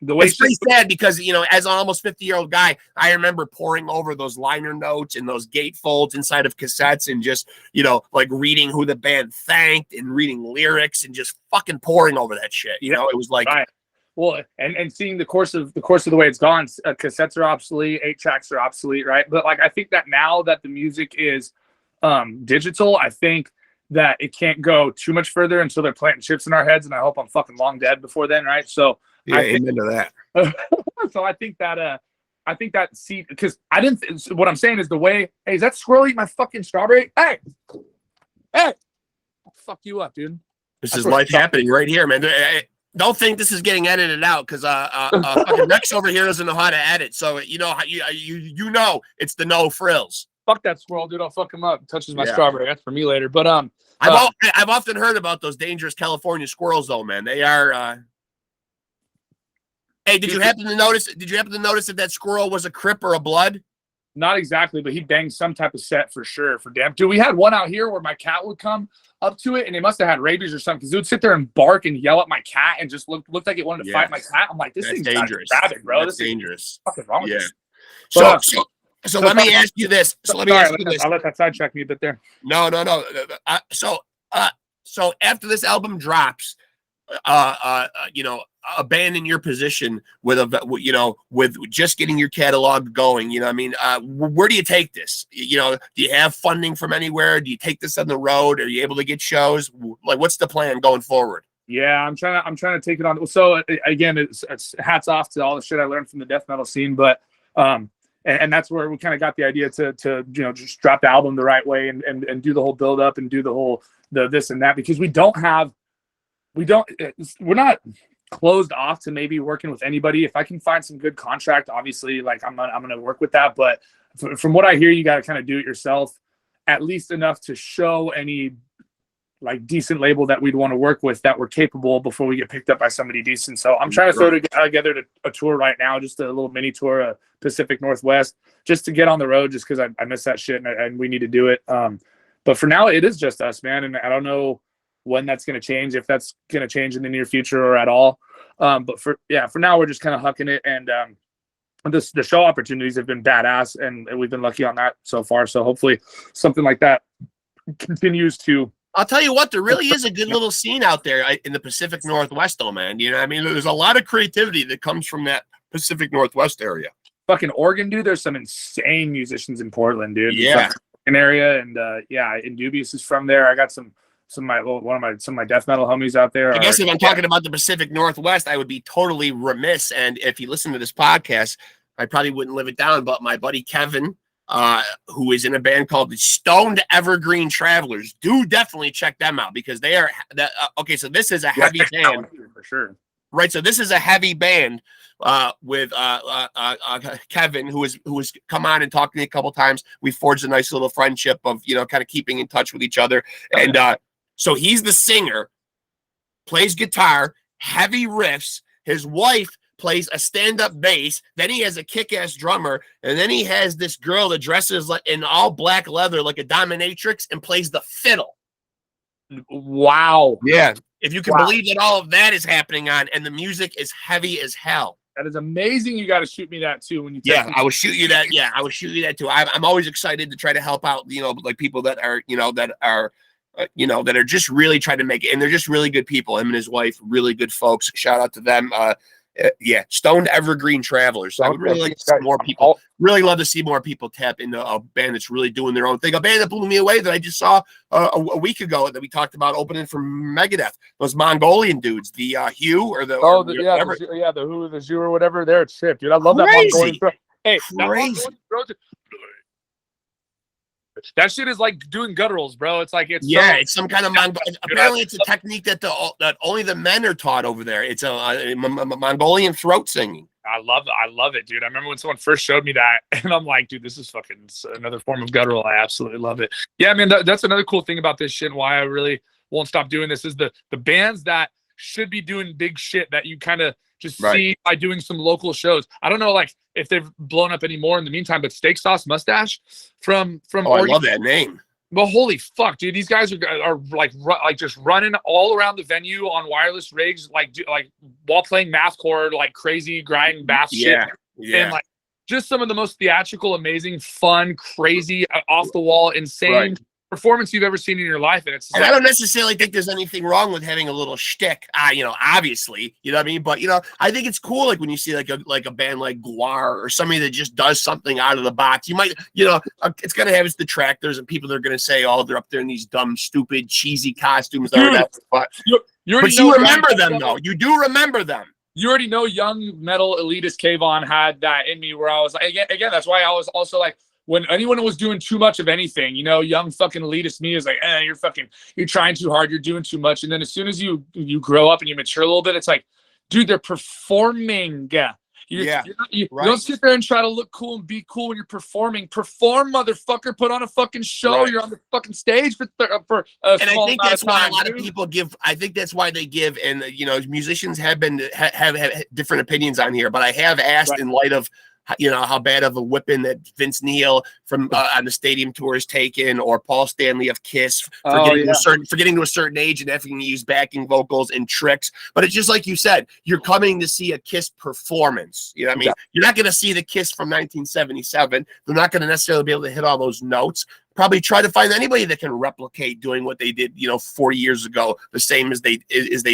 It's pretty sad because, as an almost 50-year-old guy, I remember poring over those liner notes and those gatefolds inside of cassettes and just, like reading who the band thanked and reading lyrics and just fucking poring over that shit. It was like, right. Well, and seeing the course of the way it's gone, cassettes are obsolete, 8-tracks are obsolete, right? But like, I think that now that the music is digital, I think that it can't go too much further until they're planting chips in our heads, and I hope I'm fucking long dead before then, right? So. Yeah, amen to that. So I think that because I didn't. What I'm saying is the way. Hey, is that squirrel eating my fucking strawberry? Hey, I'll fuck you up, dude. This is life happening right here, man. Don't think this is getting edited out because fucking Rex over here doesn't know how to edit. So you know it's the no frills. Fuck that squirrel, dude. I'll fuck him up. Touches my strawberry. That's for me later. But I've often heard about those dangerous California squirrels, though, man. They are. Hey, did you happen to notice that squirrel was a Crip or a Blood? Not exactly, but he banged some type of set for sure. For damn, dude, we had one out here where my cat would come up to it, and it must have had rabies or something. Because it would sit there and bark and yell at my cat, and just looked like it wanted to fight my cat. I'm like, this thing's dangerous, rabid, bro. That's dangerous. Fucking wrong with this. So let me ask you this. I'll let that sidetrack me a bit there. No. So after this album drops, a band in your position with just getting your catalog going, where do you take this? Do you have funding from anywhere? Do you take this on the road? Are you able to get shows? Like, what's the plan going forward? Yeah, I'm trying to take it on. So again, it's hats off to all the shit I learned from the death metal scene, but and that's where we kind of got the idea to just drop the album the right way and do the whole build up and do the this and that, because we're not closed off to maybe working with anybody. If I can find some good contract, obviously, like I'm gonna work with that. But from what I hear, you got to kind of do it yourself, at least enough to show any like decent label that we'd want to work with that we're capable before we get picked up by somebody decent. So I'm trying to throw together a tour right now, just a little mini tour, Pacific Northwest, just to get on the road, just because I miss that shit and we need to do it. But for now, it is just us, man, and I don't know when that's going to change, if that's going to change in the near future or at all. But for now, we're just kind of hucking it. And the show opportunities have been badass, and we've been lucky on that so far. So hopefully something like that continues to. I'll tell you what, there really is a good little scene out there in the Pacific Northwest, though, man. There's a lot of creativity that comes from that Pacific Northwest area. Fucking Oregon, dude. There's some insane musicians in Portland, dude. Yeah. Area, and Indubious is from there. I got some of my death metal homies out there. I guess if I'm talking about the Pacific Northwest, I would be totally remiss. And if you listen to this podcast, I probably wouldn't live it down. But my buddy Kevin who is in a band called the Stoned Evergreen Travelers. Do definitely check them out because they are okay. So this is a heavy band for sure. Right, so this is a heavy band with Kevin, who has come on and talked to me a couple times. We forged a nice little friendship of kind of keeping in touch with each other. And so he's the singer, plays guitar, heavy riffs. His wife plays a stand-up bass. Then he has a kick-ass drummer, and then he has this girl that dresses like in all black leather like a dominatrix and plays the fiddle. Wow. Yeah. If you can believe that all of that is happening and the music is heavy as hell. That is amazing. You got to shoot me that too when you. I will shoot you that. Yeah, I will shoot you that too. I'm always excited to try to help out. Like people that are that are just really trying to make it, and they're just really good people. Him and his wife, really good folks. Shout out to them. Stoned Evergreen Travelers. I would really like to see more people. Really love to see more people tap into a band that's really doing their own thing. A band that blew me away that I just saw a week ago that we talked about opening for Megadeth. Those Mongolian dudes, the Hugh or the the Who, the Zoo or whatever. They're a trip, dude. I love that Mongolian. Hey, crazy. That shit is like doing gutturals, bro. It's like it's some kind of apparently it's a technique that only the men are taught over there. It's a Mongolian throat singing. I love it, dude. I remember when someone first showed me that, and I'm like, dude, this is fucking another form of guttural. I absolutely love it. Yeah, man, that's another cool thing about this shit. And why I really won't stop doing this is the bands that should be doing big shit that you kind of just see by doing some local shows. I don't know, like if they've blown up anymore in the meantime, but Steak Sauce Mustache from Oregon. I love that name. Well, holy fuck, dude! These guys are like just running all around the venue on wireless rigs, like while playing mathcore, like crazy grind bass shit, and like just some of the most theatrical, amazing, fun, crazy, off the wall, insane performance you've ever seen in your life. And I don't necessarily think there's anything wrong with having a little shtick, obviously, you know what I mean? But, I think it's cool, like when you see like a band like Guar or somebody that just does something out of the box. You might, it's going to have its detractors and people that are going to say, oh, they're up there in these dumb, stupid, cheesy costumes. But you remember them, though. You do remember them. You already know young metal elitist Kayvan had that in me where I was like, again, that's why I was also like, when anyone was doing too much of anything, young fucking elitist me is like, you're trying too hard, you're doing too much. And then as soon as you grow up and you mature a little bit, it's like, dude, they're performing. You don't sit there and try to look cool and be cool when you're performing. Perform, motherfucker. Put on a fucking show. Right. You're on the fucking stage for and I think that's why a lot of people give. I think that's why they give. And musicians have different opinions on here. But I have asked in light of how bad of a whipping that Vince Neil from on the stadium tour is taken, or Paul Stanley of Kiss for getting to a certain age and having to use backing vocals and tricks. But it's just like you said, you're coming to see a Kiss performance. You know what I mean? Yeah. You're not going to see the Kiss from 1977. They're not going to necessarily be able to hit all those notes. Probably try to find anybody that can replicate doing what they did, 40 years ago, the same as they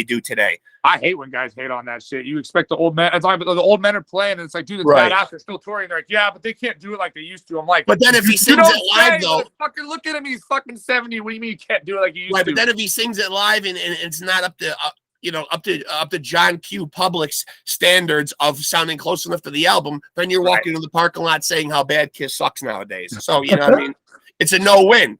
do today. I hate when guys hate on that shit. You expect the old men, the old men are playing, and it's like, dude, it's badass. They're still touring. They're like, yeah, but they can't do it like they used to. I'm like, but then if he sings it live, though, fucking look at him. He's fucking 70. What do you mean you can't do it like you used to? But then if he sings it live and it's not up to up to John Q. Public's standards of sounding close enough to the album, then you're walking into the parking lot saying how bad Kiss sucks nowadays. So you know what I mean? It's a no-win.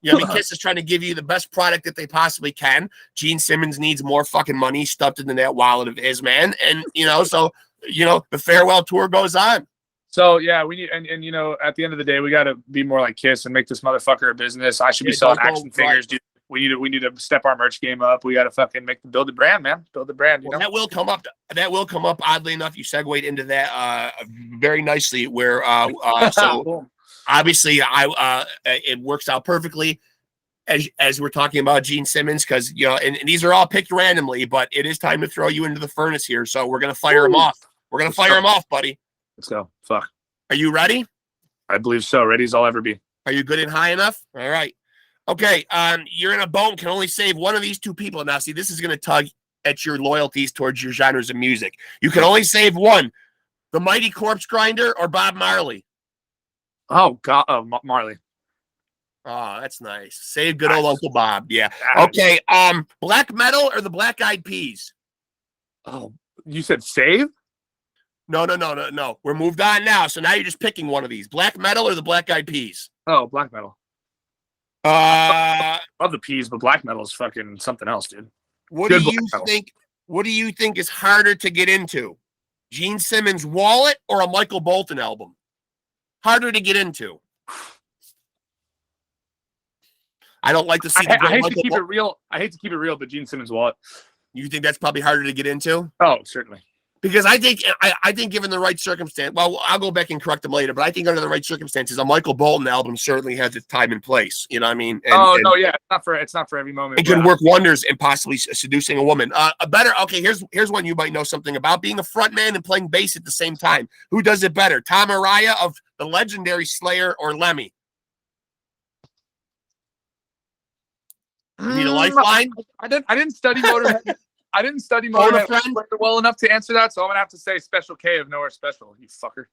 Kiss is trying to give you the best product that they possibly can. Gene Simmons needs more fucking money stuffed into that wallet of his, man. And, the farewell tour goes on. So, yeah, we need, and at the end of the day, we got to be more like Kiss and make this motherfucker a business. I should be selling action figures, dude. We need to step our merch game up. We got to fucking build the brand, man. Build the brand. That will come up. That will come up. Oddly enough, you segued into that very nicely. Where so obviously, it works out perfectly as we're talking about Gene Simmons, because and these are all picked randomly, but it is time to throw you into the furnace here. So we're gonna fire him off. We're gonna fire him off, buddy. Let's go. Fuck. Are you ready? I believe so. Ready as I'll ever be. Are you good and high enough? All right. Okay, you're in a boat, can only save one of these two people. Now, see, this is going to tug at your loyalties towards your genres of music. You can only save one: the Mighty Corpse Grinder or Bob Marley. Oh, God, Marley. Oh, that's nice. Save good old Uncle Bob. Yeah. Okay, black metal or the Black Eyed Peas? Oh, you said save? No. We're moved on now. So now you're just picking one of these: Black Metal or the Black Eyed Peas. Oh, Black Metal. Uh, Love the Peas, but Black Metal is fucking something else, dude. what do you think? What do you think is harder to get into? Gene Simmons' Wallet or a Michael Bolton album? Harder to get into. I don't like to see. I hate to keep it real. I hate to keep it real, but Gene Simmons' Wallet. You think that's probably harder to get into? Oh, certainly. Because I think given the right circumstance, well, I'll go back and correct them later, but I think under the right circumstances, a Michael Bolton album certainly has its time and place. You know what I mean? No, yeah, it's not for every moment. It can work wonders in possibly seducing a woman. Here's one you might know something about: being a front man and playing bass at the same time. Who does it better, Tom Araya of the legendary Slayer or Lemmy? You need a lifeline? I didn't study Motorhead. I didn't study Motorhead well enough to answer that, so I'm gonna have to say Special K of Nowhere Special. You fucker.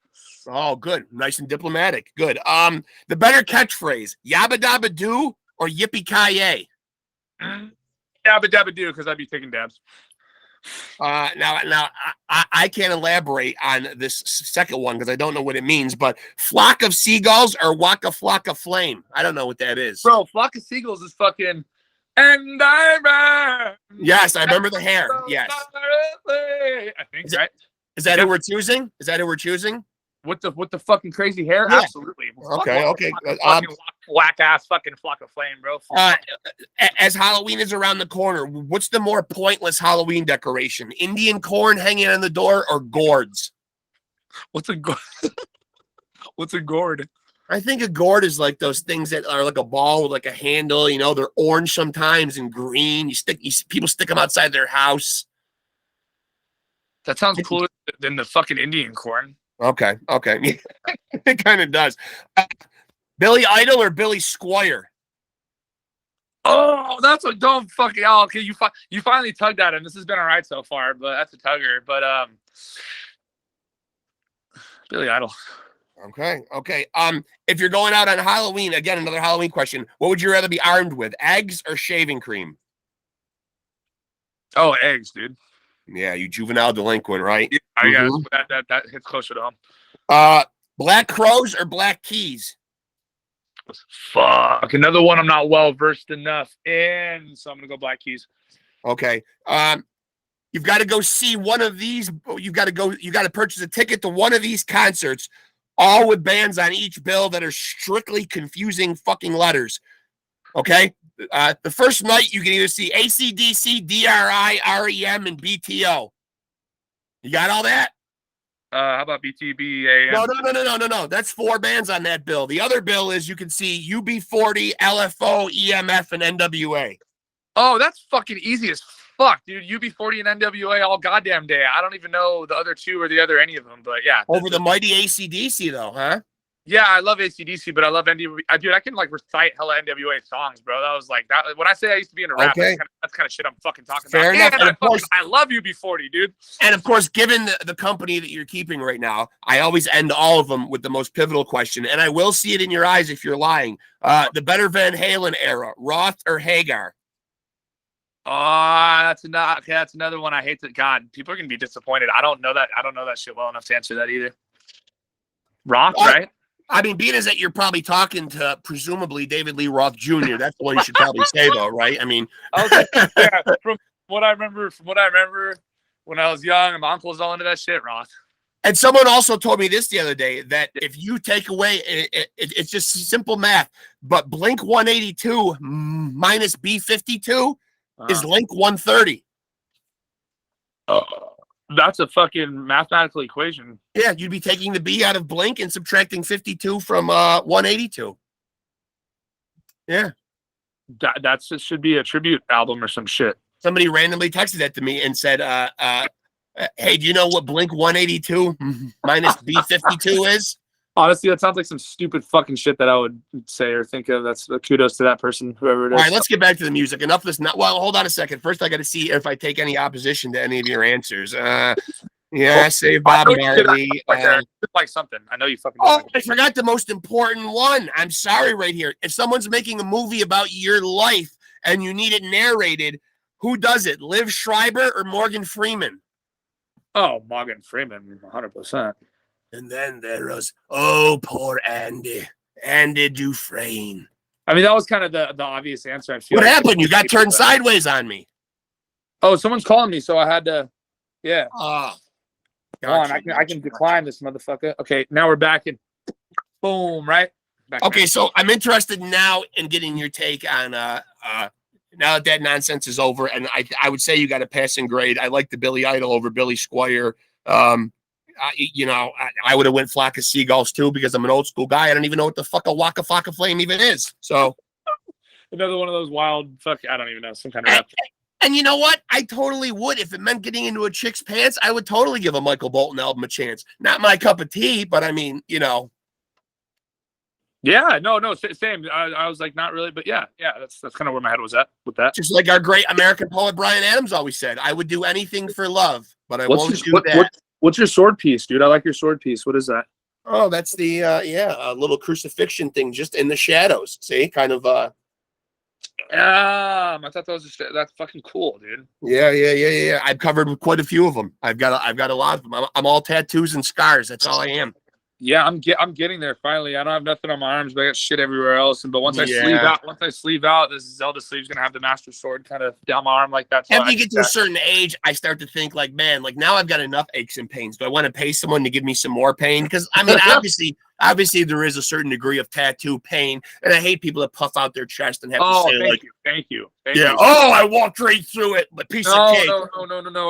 Oh, good, nice and diplomatic. Good. The better catchphrase: Yabba Dabba Doo or Yippee Ki-Yay? Yabba Dabba Doo, because I'd be taking dabs. Now, I can't elaborate on this second one because I don't know what it means. But flock of seagulls or Waka Flocka Flame? I don't know what that is. Bro, flock of seagulls is fucking. And I ran. Yes, I remember the hair. Yes. I think, right? Is that who we're choosing? Is that who we're choosing? With the fucking crazy hair? Yeah. Absolutely. Okay. Whack ass fucking flock of flame, bro. As Halloween is around the corner, what's the more pointless Halloween decoration? Indian corn hanging on the door or gourds? What's a gourd? I think a gourd is like those things that are like a ball with like a handle. You know, they're orange sometimes and green. People stick them outside their house. That sounds cooler than the fucking Indian corn. Okay. It kind of does. Billy Idol or Billy Squire? Oh, that's a dumb fucking. Oh, okay, you finally tugged at him. This has been all right so far, but that's a tugger. But Billy Idol. Okay. If you're going out on Halloween, again, another Halloween question. What would you rather be armed with, eggs or shaving cream? Oh, eggs, dude. Yeah, you juvenile delinquent, right? Yeah, I guess that hits closer to home. Black crows or black keys? Fuck, another one I'm not well versed enough in, so I'm gonna go black keys. Okay. You've got to go see one of these. You got to purchase a ticket to one of these concerts, all with bands on each bill that are strictly confusing fucking letters. Okay. The first night you can either see AC/DC, DRI, REM, and BTO. You got all that? How about BTBAM? No. That's 4 bands on that bill. The other bill is you can see UB40, LFO, EMF, and NWA. Oh, that's fucking easy as fuck, dude. UB40 and NWA all goddamn day. I don't even know the other two or the other any of them, but yeah. Over the mighty AC/DC though, huh? Yeah, I love AC/DC, but I love NWA. Dude, I can like recite hella NWA songs, bro. That was like that. When I say I used to be in a rap, that's kind of shit I'm fucking talking Fair about. Enough. And I love UB40, dude. And of course, given the company that you're keeping right now, I always end all of them with the most pivotal question, and I will see it in your eyes if you're lying. The better Van Halen era, Roth or Hagar? Oh, that's another one. I hate that. God, people are gonna be disappointed. I don't know that shit well enough to answer that either. Roth, right? I mean, being as that you're probably talking to presumably David Lee Roth Jr., that's the one you should probably say, though, right? I mean, yeah, from what I remember when I was young, and my uncle was all into that shit, Roth. And someone also told me this the other day, that if you take away, it's just simple math, but Blink 182 minus B52 is Link 130. That's a fucking mathematical equation. Yeah, you'd be taking the B out of Blink and subtracting 52 from 182. Yeah. That should be a tribute album or some shit. Somebody randomly texted that to me and said, hey, do you know what Blink 182 minus B52 is? Honestly, that sounds like some stupid fucking shit that I would say or think of. That's kudos to that person, whoever it is. All right, let's get back to the music. Enough of this. Well, hold on a second. First, I got to see if I take any opposition to any of your answers. Yeah, say Bob Marley. Like something. I know you fucking. Oh, I forgot the most important one. I'm sorry right here. If someone's making a movie about your life and you need it narrated, who does it? Liv Schreiber or Morgan Freeman? Oh, Morgan Freeman, 100%. And then there was, oh, poor Andy Dufresne. I mean, that was kind of the obvious answer. I feel What like happened? You got turned sideways on me. Oh, someone's calling me, so I had to. Yeah. Oh, gotcha, I can decline this motherfucker. Okay, now we're back in. Boom, right? Back okay, now. so I'm interested now in getting your take on now that nonsense is over, and I would say you got a passing grade. I like the Billy Idol over Billy Squire. I would have went Flock of Seagulls too because I'm an old school guy. I don't even know what the fuck a Waka Flocka Flame even is. So another one of those wild fuck. I don't even know, some kind of rap. And you know what? I totally would. If it meant getting into a chick's pants, I would totally give a Michael Bolton album a chance. Not my cup of tea, but I mean, Yeah, no, same. I was like, not really, but yeah, that's kind of where my head was at with that. Just like our great American poet Bryan Adams always said, I would do anything for love, but I won't do that. What's your sword piece, dude? I like your sword piece. What is that? Oh, that's the a little crucifixion thing just in the shadows. See, kind of I thought that was that's fucking cool, dude. Yeah. I've covered quite a few of them. I've got a lot of them. I'm all tattoos and scars. That's all I am. Yeah, I'm getting there finally. I don't have nothing on my arms, but I got shit everywhere else. But once I sleeve out, this Zelda sleeve's gonna have the Master Sword kind of down my arm like that. So after you get to a certain age, I start to think like, man, like now I've got enough aches and pains. Do I want to pay someone to give me some more pain? Because I mean, obviously there is a certain degree of tattoo pain, and I hate people that puff out their chest and have to say like, thank you. Oh, I walked right through it, but piece of cake. No.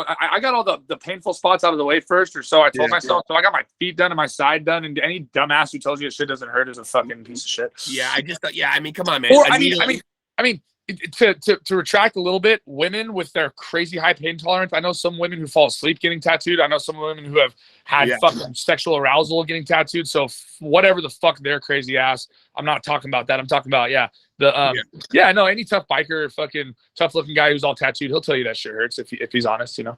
I got all the painful spots out of the way first, or so I told myself. So I got my feet done and my side done, and any dumbass who tells you shit doesn't hurt is a fucking piece of shit. Yeah, I mean, come on, man. Or I mean, to retract a little bit, women with their crazy high pain tolerance. I know some women who fall asleep getting tattooed. I know some women who have had fucking sexual arousal getting tattooed. So whatever the fuck their crazy ass. I'm not talking about that. I'm talking about any tough biker, fucking tough looking guy who's all tattooed, he'll tell you that shit hurts if he's honest, And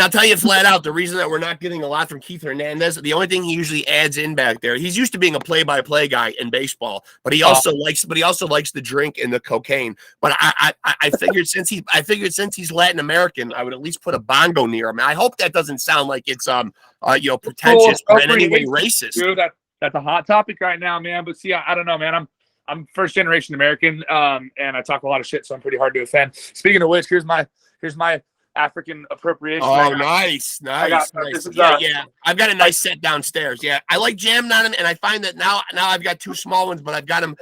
I'll tell you flat out, the reason that we're not getting a lot from Keith Hernandez, the only thing he usually adds in back there, he's used to being a play-by-play guy in baseball, but he also likes the drink and the cocaine. But I figured since he's Latin American, I would at least put a bongo near him. I hope that doesn't sound like it's pretentious or in any way racist. Dude, that's a hot topic right now, man. But see, I don't know, man. I'm first generation American, and I talk a lot of shit, so I'm pretty hard to offend. Speaking of which, here's my African appropriation. Oh, nice. Yeah. I've got a nice set downstairs. Yeah, I like jamming on them, and I find that now I've got two small ones, but I've got them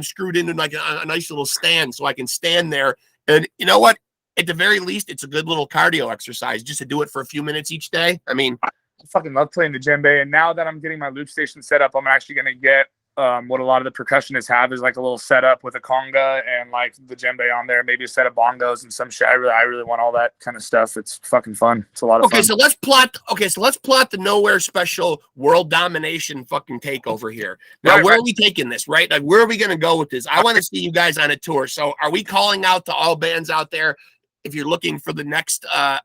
screwed into like a nice little stand, so I can stand there. And you know what? At the very least, it's a good little cardio exercise just to do it for a few minutes each day. I mean, I fucking love playing the djembe, and now that I'm getting my loop station set up, I'm actually gonna get what a lot of the percussionists have is like a little setup with a conga and like the djembe on there, maybe a set of bongos and some shit. I really want all that kind of stuff. It's fucking fun. It's a lot of fun. So let's plot the Nowhere Special world domination fucking takeover here. Now, where are we taking this, right? Like, where are we going to go with this? I want to see you guys on a tour. So are we calling out to all bands out there? If you're looking for the next, if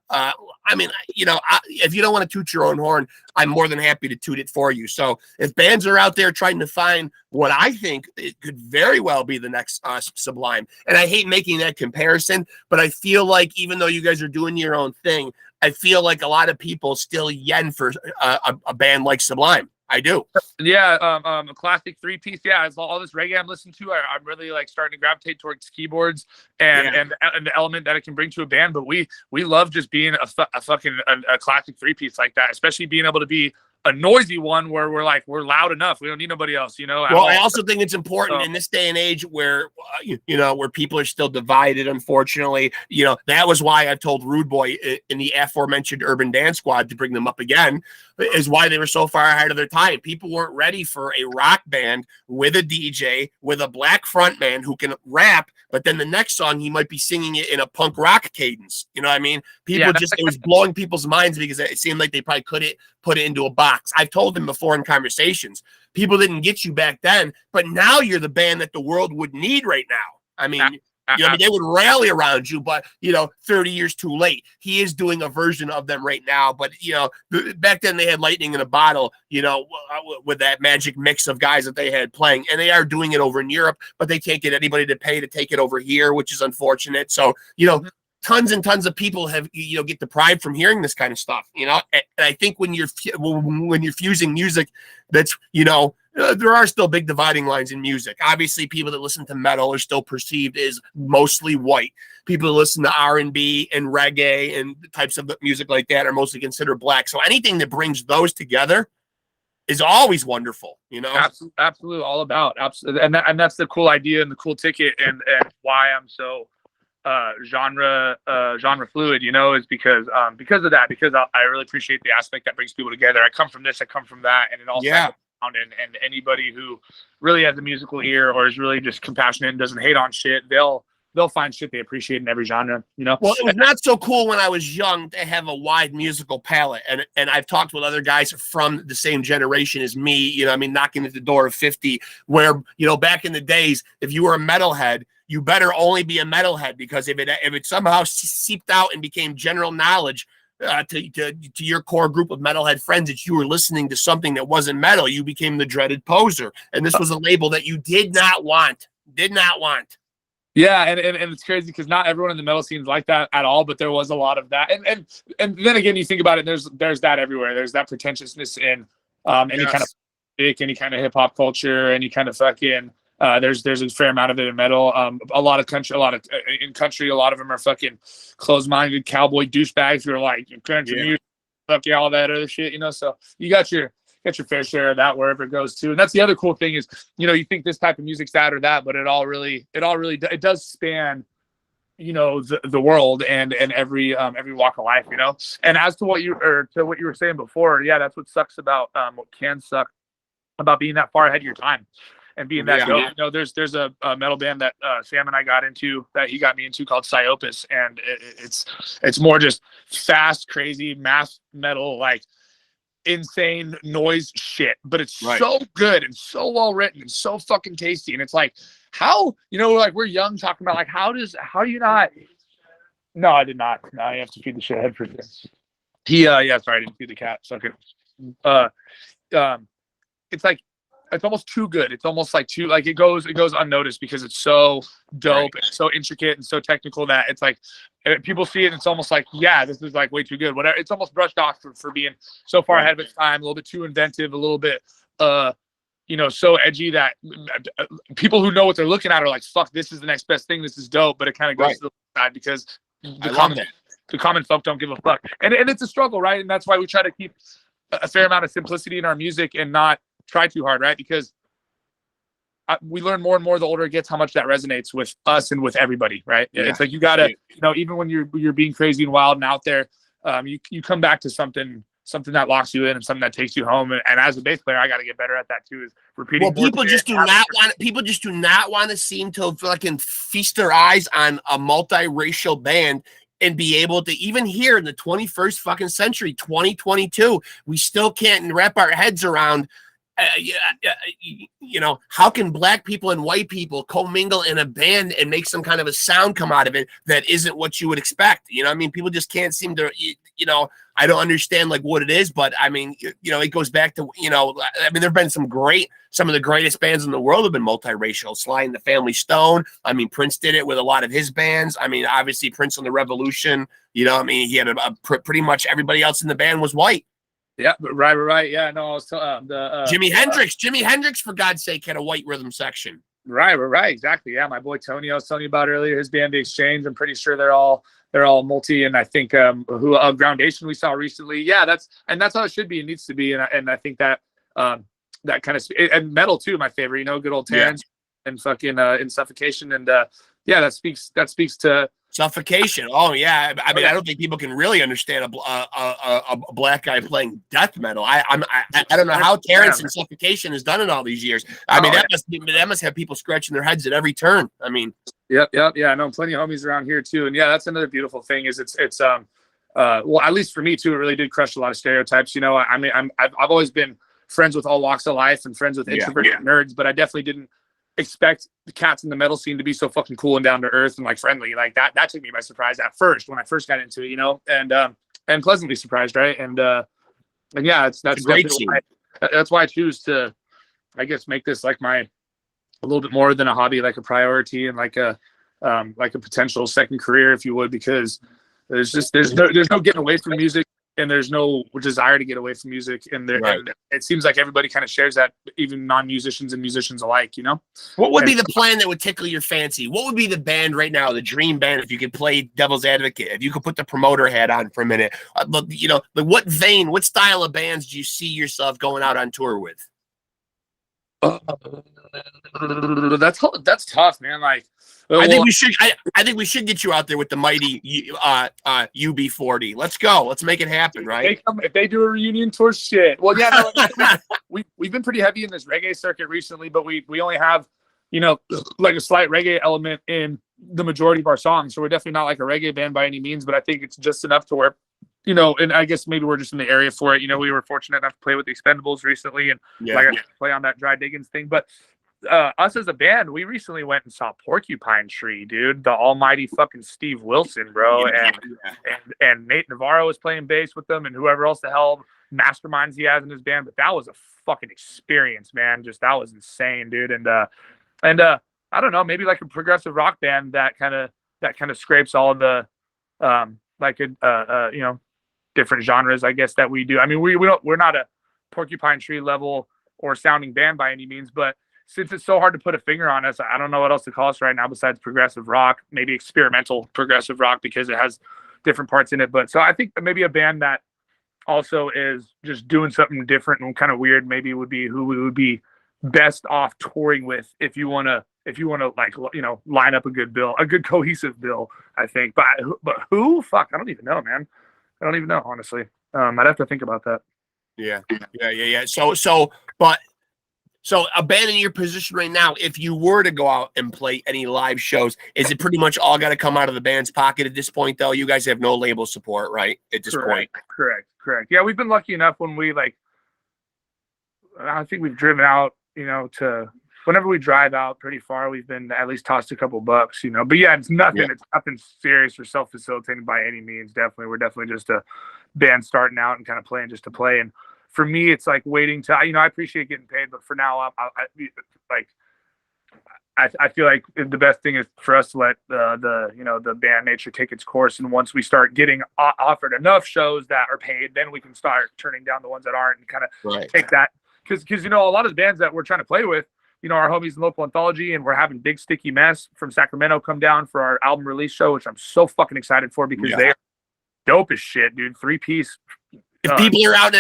you don't want to toot your own horn, I'm more than happy to toot it for you. So if bands are out there trying to find what I think it could very well be the next Sublime, and I hate making that comparison, but I feel like even though you guys are doing your own thing, I feel like a lot of people still yen for a band like Sublime. I do. Yeah, a classic three-piece. Yeah, it's all this reggae I'm listening to. I'm really like starting to gravitate towards keyboards and the element that it can bring to a band. But we love just being a fucking classic three-piece like that, especially being able to be a noisy one where we're loud enough. We don't need nobody else, Well, I also think it's important in this day and age where where people are still divided. Unfortunately, that was why I told Rude Boy in the aforementioned Urban Dance Squad to bring them up again. Is why they were so far ahead of their time. People weren't ready for a rock band with a DJ with a black frontman who can rap, but then the next song he might be singing it in a punk rock cadence. You know what I mean? It was blowing people's minds because it seemed like they probably couldn't put it into a box. I've told them before in conversations, people didn't get you back then, but now you're the band that the world would need right now. I mean, they would rally around you, but 30 years too late. He is doing a version of them right now, but back then they had lightning in a bottle, with that magic mix of guys that they had playing, and they are doing it over in Europe, but they can't get anybody to pay to take it over here, which is unfortunate. So tons and tons of people have, get deprived from hearing this kind of stuff, and I think when you're fusing music, that's, there are still big dividing lines in music. Obviously, people that listen to metal are still perceived as mostly white. People that listen to R&B and reggae and types of music like that are mostly considered black. So anything that brings those together is always wonderful, Absolutely, all about absolutely, and that's the cool idea and the cool ticket, and why I'm so genre fluid, is because of that. Because I really appreciate the aspect that brings people together. I come from this, I come from that, and it all cycles around. And anybody who really has a musical ear or is really just compassionate and doesn't hate on shit, they'll find shit they appreciate in every genre, Well, it was not so cool when I was young to have a wide musical palette. And I've talked with other guys from the same generation as me, knocking at the door of 50, where, back in the days, if you were a metalhead, you better only be a metalhead, because if it somehow seeped out and became general knowledge to your core group of metalhead friends that you were listening to something that wasn't metal, you became the dreaded poser. And this was a label that you did not want. Yeah, and it's crazy because not everyone in the metal scene is like that at all, but there was a lot of that. And then again, you think about it, there's that everywhere. There's that pretentiousness in any kind of any kind of hip hop culture, any kind of fucking there's a fair amount of it in metal. A lot of country, a lot of them are fucking closed-minded cowboy douchebags who are like country music, fuck yeah, all that other shit, So you got your fair share of that wherever it goes to. And that's the other cool thing is, you think this type of music's that or that, but it does span, the world and every walk of life, And as to what you were saying before, yeah, that's what sucks about what can suck about being that far ahead of your time and being that dope. There's a metal band that Sam and I got into, that he got me into, called Psyopus, and it's more just fast, crazy math metal, like insane noise shit, but it's so good and so well written and so fucking tasty. And it's like, how, we're young talking about like, how do you not? No, I did not. No, I have to feed the shithead for this. Sorry, I didn't feed the cat. Fucking it's like, it's almost too good. It's almost like it goes unnoticed because it's so dope and so intricate and so technical that it's like people see it and it's almost like, yeah, this is like way too good. Whatever. It's almost brushed off for being so far ahead of its time, a little bit too inventive, a little bit so edgy that people who know what they're looking at are like, fuck, this is the next best thing. This is dope. But it kind of goes to the side because the common folk don't give a fuck. And it's a struggle, right? And that's why we try to keep a fair amount of simplicity in our music and not try too hard, right? Because we learn more and more the older it gets how much that resonates with us and with everybody, right? It's like you gotta, even when you're being crazy and wild and out there, you come back to something that locks you in and something that takes you home. And as a bass player, I got to get better at that too. Is repeating. Well, people just do not want to seem to fucking feast their eyes on a multiracial band and be able to, even here in the 21st fucking century, 2022, we still can't wrap our heads around. How can black people and white people commingle in a band and make some kind of a sound come out of it that isn't what you would expect? People just can't seem to, I don't understand like what it is, but I mean, it goes back to, there've been some of the greatest bands in the world have been multiracial. Sly and the Family Stone. I mean, Prince did it with a lot of his bands. I mean, obviously Prince on the Revolution, he had pretty much everybody else in the band was white. Yeah, right. Yeah, no, I was Jimi Hendrix, for God's sake, had a white rhythm section. Right, exactly. Yeah, my boy Tony, I was telling you about earlier, his band The Exchange. I'm pretty sure they're all multi, and I think Groundation we saw recently. Yeah, that's how it should be. It needs to be, and I think that that kind of, and metal too. My favorite, good old Terrence and fucking in Suffocation, and that speaks to. Suffocation. Oh yeah. I mean, I don't think people can really understand a black guy playing death metal. I don't know how Terrence and Suffocation has done it all these years. I mean, that must have people scratching their heads at every turn. I mean, Yep. Yeah, I know plenty of homies around here too, and yeah, that's another beautiful thing. Is it's well, at least for me too, it really did crush a lot of stereotypes. I mean, I've always been friends with all walks of life and friends with introverted nerds, but I definitely didn't expect the cats in the metal scene to be so fucking cool and down to earth and like friendly. Like that took me by surprise at first when I first got into it, and pleasantly surprised, right? And yeah, that's great scene. That's why I choose to, I guess, make this like a little bit more than a hobby, like a priority and like a like a potential second career, if you would, because there's no getting away from music, and there's no desire to get away from music, and and it seems like everybody kind of shares that, even non-musicians and musicians alike, you know. What would be the plan that would tickle your fancy? What would be the band right now, the dream band, if you could play devil's advocate, if you could put the promoter hat on for a minute? You know, like what vein, what style of bands do you see yourself going out on tour with? That's tough, man. Like, I think we should. I think we should get you out there with the mighty UB40. Let's go. Let's make it happen, right? If they do a reunion tour, shit. Well, yeah, no, we've been pretty heavy in this reggae circuit recently, but we only have, you know, like a slight reggae element in the majority of our songs. So we're definitely not like a reggae band by any means, but I think it's just enough to where, you know, and I guess maybe we're just in the area for it. You know, we were fortunate enough to play with the Expendables recently, and like I play on that Dry Diggins thing, but. Us as a band, we recently went and saw Porcupine Tree, dude. The almighty fucking Steve Wilson, bro, and Nate Navarro was playing bass with them, and whoever else the hell masterminds he has in his band. But that was a fucking experience, man. Just that was insane, dude. And I don't know, maybe like a progressive rock band that kind of scrapes all of the you know, different genres, I guess, that we do. I mean, we're not a Porcupine Tree level or sounding band by any means, but since it's so hard to put a finger on us, I don't know what else to call us right now besides progressive rock, maybe experimental progressive rock, because it has different parts in it. But so I think that maybe a band that also is just doing something different and kind of weird maybe would be who we would be best off touring with if you want to like, you know, line up a good bill, a good cohesive bill, I think. But who? Fuck, I don't even know, man. I don't even know, honestly. I'd have to think about that. Yeah. So a band in your position right now, if you were to go out and play any live shows, is it pretty much all got to come out of the band's pocket at this point, though? You guys have no label support, right, at this point? Correct. Yeah, we've been lucky enough when we, like, I think we've driven out, you know, whenever we drive out pretty far, we've been at least tossed a couple bucks, you know. But yeah, it's nothing serious or self-facilitating by any means. We're definitely just a band starting out and kind of playing just to play. And for me, it's like waiting to, you know, I appreciate getting paid, but for now, I feel like the best thing is for us to let the band nature take its course. And once we start getting offered enough shows that are paid, then we can start turning down the ones that aren't and kind of take that. Because, you know, a lot of the bands that we're trying to play with, you know, our homies in Local Anthology, and we're having Big Sticky Mess from Sacramento come down for our album release show, which I'm so fucking excited for because they're dope as shit, dude. 3-piece. If people are out in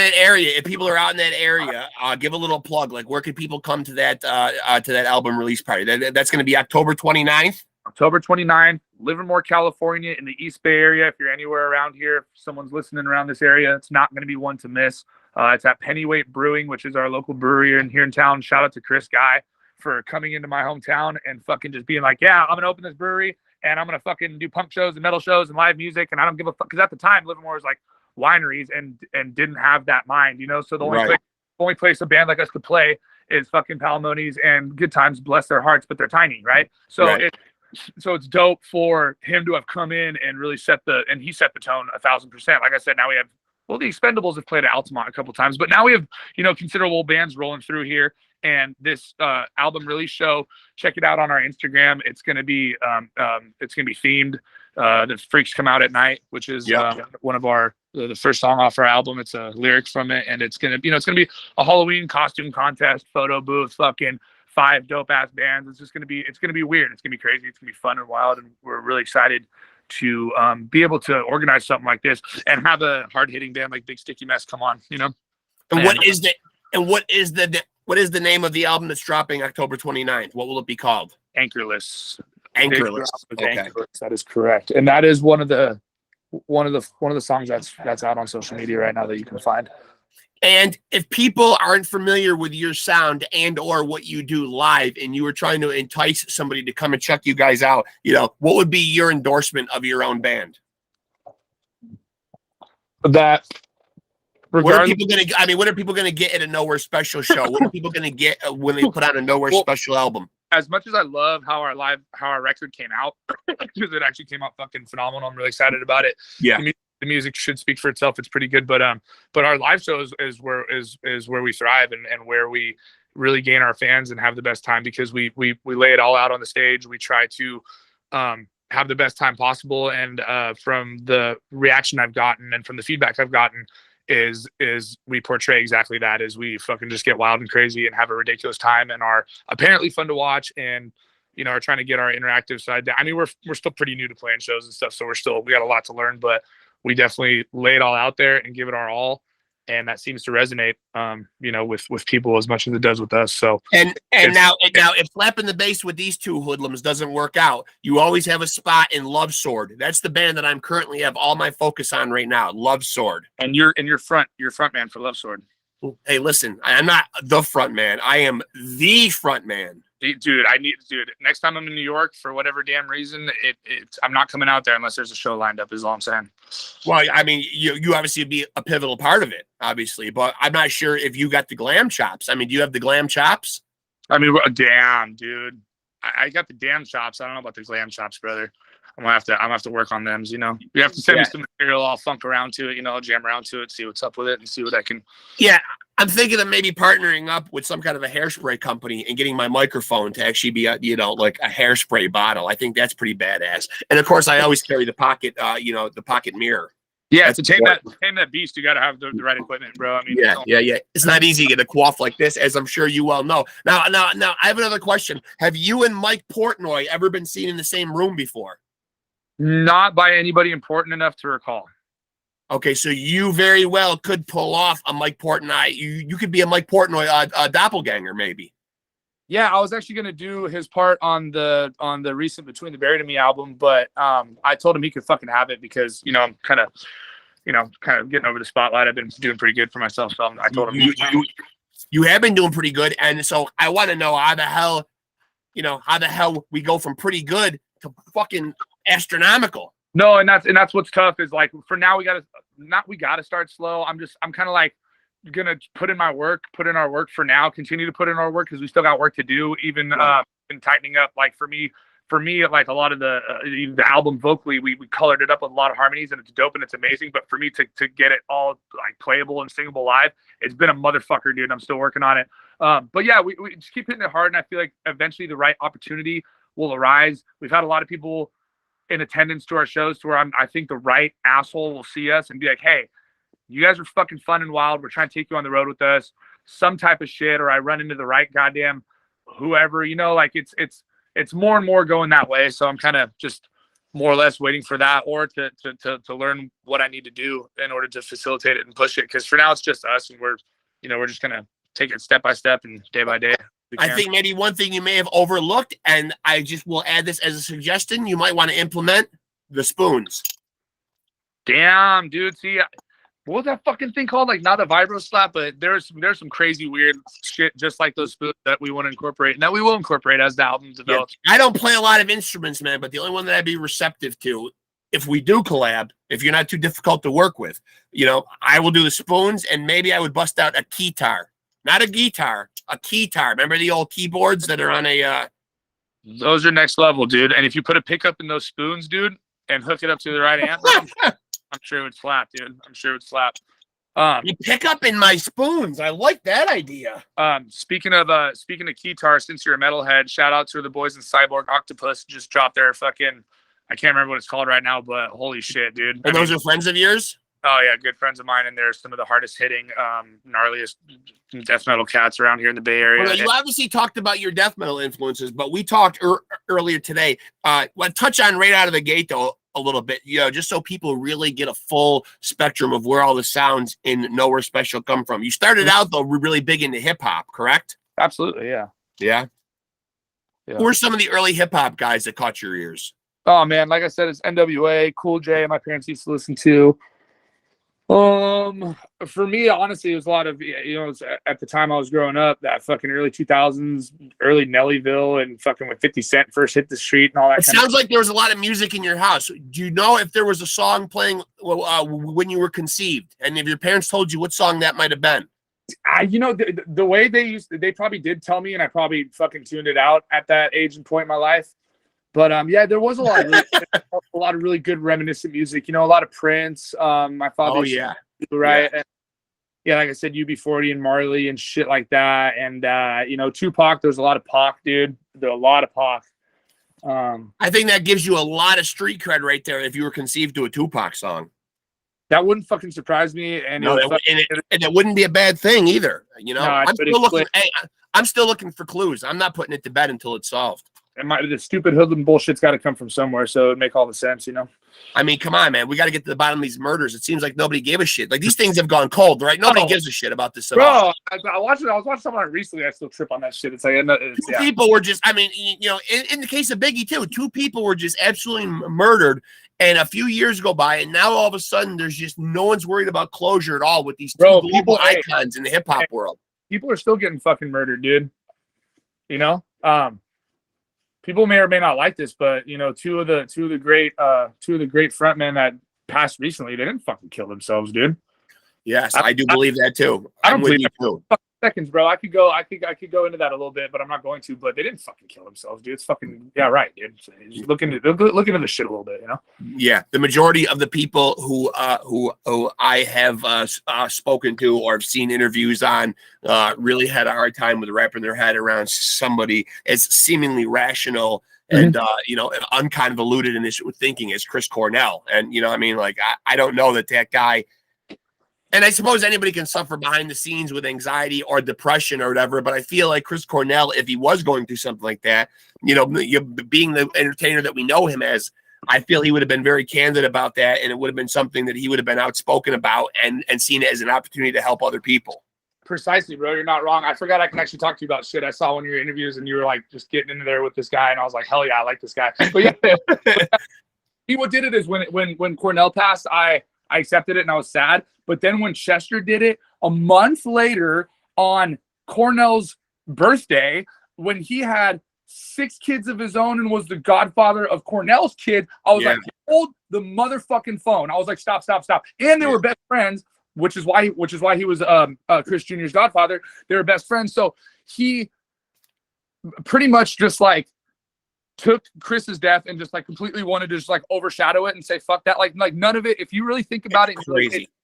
that area, give a little plug. Like, where can people come to that album release party? That's going to be October 29th. October 29th, Livermore, California, in the East Bay area. If you're anywhere around here, if someone's listening around this area, it's not going to be one to miss. It's at Pennyweight Brewing, which is our local brewery here in town. Shout out to Chris Guy for coming into my hometown and fucking just being like, yeah, I'm going to open this brewery and I'm going to fucking do punk shows and metal shows and live music. And I don't give a fuck. Because at the time, Livermore was like wineries and didn't have that mind, you know? So the only place a band like us could play is fucking Palamoni's and Good Times, bless their hearts, but they're tiny, right? So it's dope for him to have come in and really set the tone 1,000%. Like I said, now we have, well, the Expendables have played at Altamont a couple times, but now we have, you know, considerable bands rolling through here. And this album release show, check it out on our Instagram. It's gonna be themed. The Freaks Come Out at Night, which is one of the first song off our album. It's a lyric from it, and it's gonna be a Halloween costume contest, photo booth, fucking 5 dope ass bands. It's gonna be weird. It's gonna be crazy. It's gonna be fun and wild, and we're really excited to be able to organize something like this and have a hard hitting band like Big Sticky Mess come on, you know. And what is the name of the album that's dropping October 29th? What will it be called? Anchorless. Okay. Anchorless. That is correct. And that is one of the songs that's out on social media right now that you can find. And if people aren't familiar with your sound and or what you do live, and you were trying to entice somebody to come and check you guys out, you know, what would be your endorsement of your own band? That what are people gonna get at a Nowhere Special show? What are people gonna get when they put out a Nowhere Special album? As much as I love how our record came out, because it actually came out fucking phenomenal. I'm really excited about it. Yeah. The music should speak for itself. It's pretty good, but our live shows is where we thrive and where we really gain our fans and have the best time, because we lay it all out on the stage. We try to have the best time possible. And from the reaction I've gotten and from the feedback I've gotten is we portray exactly that, is we fucking just get wild and crazy and have a ridiculous time and are apparently fun to watch, and are trying to get our interactive side down. I mean, we're still pretty new to playing shows and stuff, so we got a lot to learn, but we definitely lay it all out there and give it our all. And that seems to resonate, with people as much as it does with us. So and now if slapping the bass with these two hoodlums doesn't work out, you always have a spot in Love Sword. That's the band that I'm currently have all my focus on right now. Love Sword. And you're front man for Love Sword. Hey, listen, I'm not the front man. I am the front man. Dude, next time I'm in New York, for whatever damn reason, I'm not coming out there unless there's a show lined up, is all I'm saying. Well, I mean, you obviously be a pivotal part of it, obviously, but I'm not sure if you got the glam chops. I mean, do you have the glam chops? I mean, damn, dude. I got the damn chops. I don't know about the glam chops, brother. I'm gonna have to work on them. You have to send me some material. I'll funk around to it. I'll jam around to it, see what's up with it, and see what I can. Yeah, I'm thinking of maybe partnering up with some kind of a hairspray company and getting my microphone to actually be like a hairspray bottle. I think that's pretty badass. And of course, I always carry the pocket, the pocket mirrar. Yeah, to tame that beast, you got to have the right equipment, bro. I mean, yeah. It's not easy to get a quaff like this, as I'm sure you well know. Now, I have another question. Have you and Mike Portnoy ever been seen in the same room before? Not by anybody important enough to recall. Okay, so you very well could pull off a Mike Portnoy. You could be a Mike Portnoy doppelganger, maybe. Yeah, I was actually gonna do his part on the recent Between the Buried and Me album, but I told him he could fucking have it because I'm kind of getting over the spotlight. I've been doing pretty good for myself, so I told him you have been doing pretty good, and so I want to know how the hell we go from pretty good to fucking astronomical. No, and that's what's tough is, like, for now we gotta start slow. I'm kind of like gonna put in our work for now, continue to put in our work because we still got work to do, even in tightening up. Like for me, like a lot of the album vocally, we colored it up with a lot of harmonies, and it's dope and it's amazing. But for me to get it all like playable and singable live, it's been a motherfucker, dude. I'm still working on it. But yeah, we just keep hitting it hard, and I feel like eventually the right opportunity will arise. We've had a lot of people in attendance to our shows to where I think the right asshole will see us and be like, hey, you guys are fucking fun and wild. We're trying to take you on the road with us, some type of shit. Or I run into the right goddamn whoever, like it's more and more going that way. So I'm kind of just more or less waiting for that, or to learn what I need to do in order to facilitate it and push it. Cause for now it's just us, and we're just going to take it step by step and day by day. I think maybe one thing you may have overlooked, and I just will add this as a suggestion, you might want to implement the spoons. Damn, dude. See, what was that fucking thing called? Like, not a vibro slap, but there's some crazy weird shit just like those spoons that we want to incorporate, and that we will incorporate as the album develops. Yeah. I don't play a lot of instruments, man, but the only one that I'd be receptive to, if we do collab, if you're not too difficult to work with, I will do the spoons, and maybe I would bust out a keytar. Not a guitar, a keytar. Remember the old keyboards that are on a... Those are next level, dude. And if you put a pickup in those spoons, dude, and hook it up to the right amp, I'm sure it would slap, dude. I'm sure it would slap. You pick up in my spoons. I like that idea. Speaking of keytar, since you're a metalhead, shout out to the boys in Cyborg Octopus. Just dropped their fucking... I can't remember what it's called right now, but holy shit, dude. And those are friends of yours? Oh yeah, good friends of mine, and they're some of the hardest hitting, gnarliest death metal cats around here in the Bay Area. Well, you obviously talked about your death metal influences, but we talked earlier today. Let's touch on right out of the gate though a little bit, just so people really get a full spectrum of where all the sounds in Nowhere Special come from. You started out though really big into hip hop, correct? Absolutely, yeah. Yeah. Who are some of the early hip hop guys that caught your ears? Oh man, like I said, it's NWA, Cool J, my parents used to listen to. For me, honestly, it was a lot of, at the time I was growing up, that fucking early 2000s, early Nellyville, and fucking when 50 Cent first hit the street and all that. It sounds like there was a lot of music in your house. Do you know if there was a song playing when you were conceived? And if your parents told you what song that might have been? The way they probably did tell me, and I probably fucking tuned it out at that age and point in my life. But yeah, there was a lot of really good reminiscent music. A lot of Prince. My father. Oh yeah. Right. Yeah. And, yeah, like I said, UB40 and Marley and shit like that. And Tupac. There's a lot of Pac, dude. There's a lot of Pac. I think that gives you a lot of street cred right there if you were conceived to a Tupac song. That wouldn't fucking surprise me, and no, and it wouldn't be a bad thing either. You know, No, I'm still looking for clues. I'm not putting it to bed until it's solved. And the stupid hoodlum bullshit's got to come from somewhere, so it'd make all the sense, you know. I mean, come on, man. We got to get to the bottom of these murders. It seems like nobody gave a shit. Like, these things have gone cold, right? Nobody gives a shit about this at all. I was watching something recently. I still trip on that shit. It's like two people were just. I mean, you know, in the case of Biggie too, 2 people were just absolutely murdered, and a few years go by, and now all of a sudden, there's just no one's worried about closure at all with these 2 global icons in the hip hop world. People are still getting fucking murdered, dude. You know, people may or may not like this, but you know, two of the great frontmen that passed recently, they didn't fucking kill themselves, dude. Yes, I do believe that too. I don't believe that too. Seconds, bro. I could go into that a little bit, but I'm not going to. But they didn't fucking kill themselves, dude. It's fucking right, dude. Just look into the shit a little bit, you know. Yeah, the majority of the people who I have spoken to or have seen interviews on really had a hard time with wrapping their head around somebody as seemingly rational and you know, unconvoluted in his thinking as Chris Cornell. And you know, I mean, like I don't know that guy. And I suppose anybody can suffer behind the scenes with anxiety or depression or whatever, but I feel like Chris Cornell, if he was going through something like that, you know, being the entertainer that we know him as, I feel he would have been very candid about that, and it would have been something that he would have been outspoken about and seen it as an opportunity to help other people. Precisely, bro. You're not wrong. I forgot I can actually talk to you about shit. I saw one of your interviews, and you were like just getting into there with this guy, and I was like, hell yeah, I like this guy. But yeah, what did it is when Cornell passed, I accepted it and I was sad. But then when Chester did it a month later on Cornell's birthday, when he had 6 kids of his own and was the godfather of Cornell's kid, I was like, hold the motherfucking phone. I was like, stop. And they were best friends, which is why he was Chris Jr.'s godfather. They were best friends. So he pretty much just like took Chris's death and just like completely wanted to just like overshadow it and say fuck that. Like none of it. If you really think about it,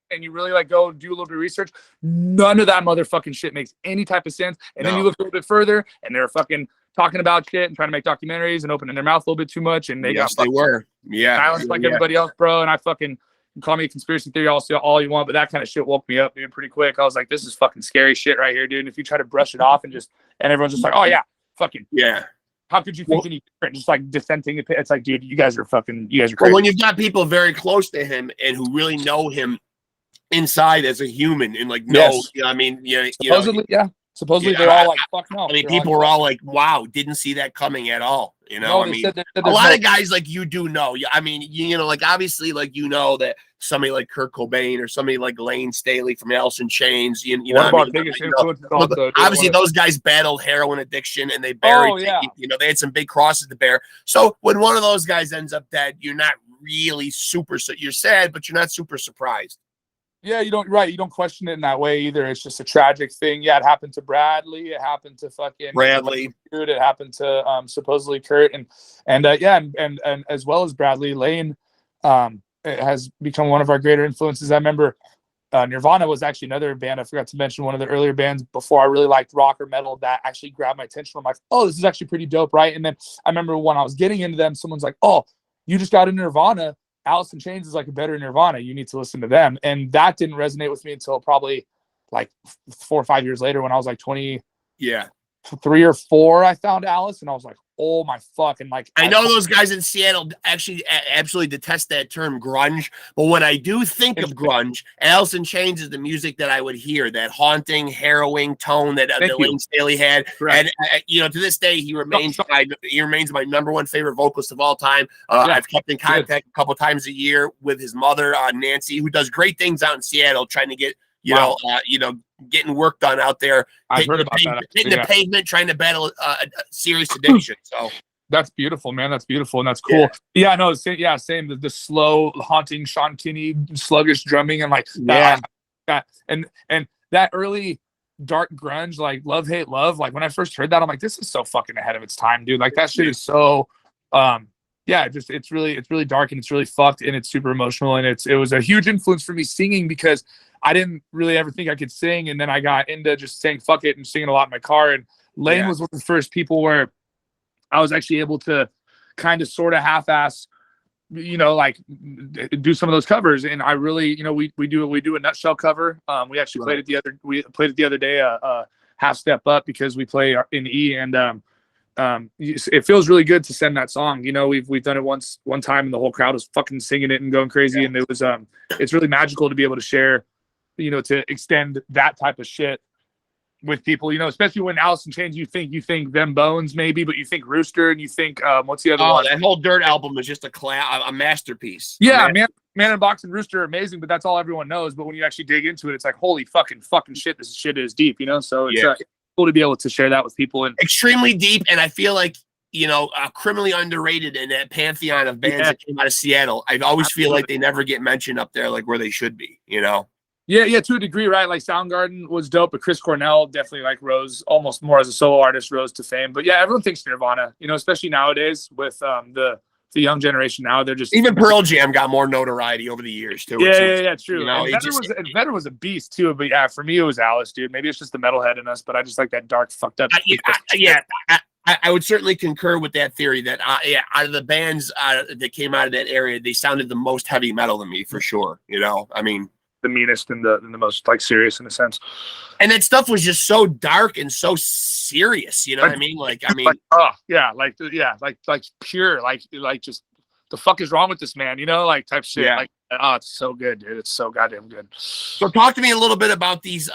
and you really like go do a little bit of research, none of that motherfucking shit makes any type of sense. And then you look a little bit further, and they're fucking talking about shit and trying to make documentaries and opening their mouth a little bit too much. And they were silenced like everybody else, bro. And I fucking call me a conspiracy theory all you want, but that kind of shit woke me up, dude, pretty quick. I was like, this is fucking scary shit right here, dude. And if you try to brush it off and everyone's just like, oh yeah, fucking how could you think any different? Just like dissenting. It's like, dude, you guys are crazy. Well, when you've got people very close to him and who really know him inside as a human and like, you know, I mean, supposedly they're all like, fuck no. I mean, people were all like, wow, didn't see that coming at all. You know, I mean, a lot of guys like you do know. I mean, you know, like obviously, like you know that somebody like Kurt Cobain or somebody like Lane Staley from Alice in Chains, you know, obviously those guys battled heroin addiction and they buried, you know, they had some big crosses to bear. So when one of those guys ends up dead, you're not really you're sad, but you're not super surprised. Yeah, you don't question it in that way either. It's just a tragic thing. Yeah, it happened to Bradley. It happened to fucking Bradley. Dude, it happened to supposedly Kurt and as well as Bradley. Lane has become one of our greater influences. I remember Nirvana was actually another band. I forgot to mention one of the earlier bands before I really liked rock or metal that actually grabbed my attention. I'm like, oh, this is actually pretty dope, right? And then I remember when I was getting into them, someone's like, oh, you just got into Nirvana. Alice in Chains is like a better Nirvana. You need to listen to them. And that didn't resonate with me until probably like 4 or 5 years later when I was like 20. Yeah. 3 or 4, I found Alice and I was like, oh my fucking like. I know those guys in Seattle actually absolutely detest that term grunge. But when I do think of grunge, Alice in Chains is the music that I would hear, that haunting, harrowing tone that Lane Staley had. Correct. And you know, to this day, he remains my number one favorite vocalist of all time. I've kept in contact a couple times a year with his mother, Nancy, who does great things out in Seattle, trying to get getting work done out there. I've heard about that. Hitting the pavement, trying to battle serious addiction. So that's beautiful, man. That's beautiful and that's cool. Yeah, no, same. The slow, haunting, Sean Kinney, sluggish drumming, and like that, and that early dark grunge, like Love Hate Love. Like when I first heard that, I'm like, this is so fucking ahead of its time, dude. Like that shit is so. It's really dark and it's really fucked and it's super emotional and it was a huge influence for me singing because I didn't really ever think I could sing, and then I got into just saying fuck it and singing a lot in my car. And Lane was one of the first people where I was actually able to kind of sort of half-ass, like do some of those covers. And I really, we do a Nutshell cover. We actually played it the other day, Half Step Up, because we play in E, and it feels really good to send that song. We've done it one time, and the whole crowd was fucking singing it and going crazy. And it was it's really magical to be able to share, to extend that type of shit with people, especially when Alice in Chains, you think Them Bones maybe, but you think Rooster, and you think what's the other one? That whole Dirt album is just a masterpiece. Yeah, Man in Box and Rooster are amazing, but that's all everyone knows. But when you actually dig into it, it's like, holy fucking shit, this shit is deep, So it's cool to be able to share that with people. And extremely deep, and I feel like criminally underrated in that pantheon of bands that came out of Seattle. I always feel like they never get mentioned up there like where they should be. Yeah, to a degree, right? Like Soundgarden was dope, but Chris Cornell definitely rose almost more as a solo artist, rose to fame. But yeah, everyone thinks Nirvana, especially nowadays with the young generation now. They're just even Pearl Jam got more notoriety over the years too. Yeah, true. And Vedder was a beast too. But yeah, for me it was Alice, dude. Maybe it's just the metalhead in us, but I just like that dark, fucked up. I would certainly concur with that theory that out of the bands that came out of that area, they sounded the most heavy metal to me for sure. I mean, the meanest and the most serious in a sense. And that stuff was just so dark and so serious. What I mean? Like pure, just the fuck is wrong with this man? Type shit. Yeah. It's so good, dude. It's so goddamn good. So talk to me a little bit about these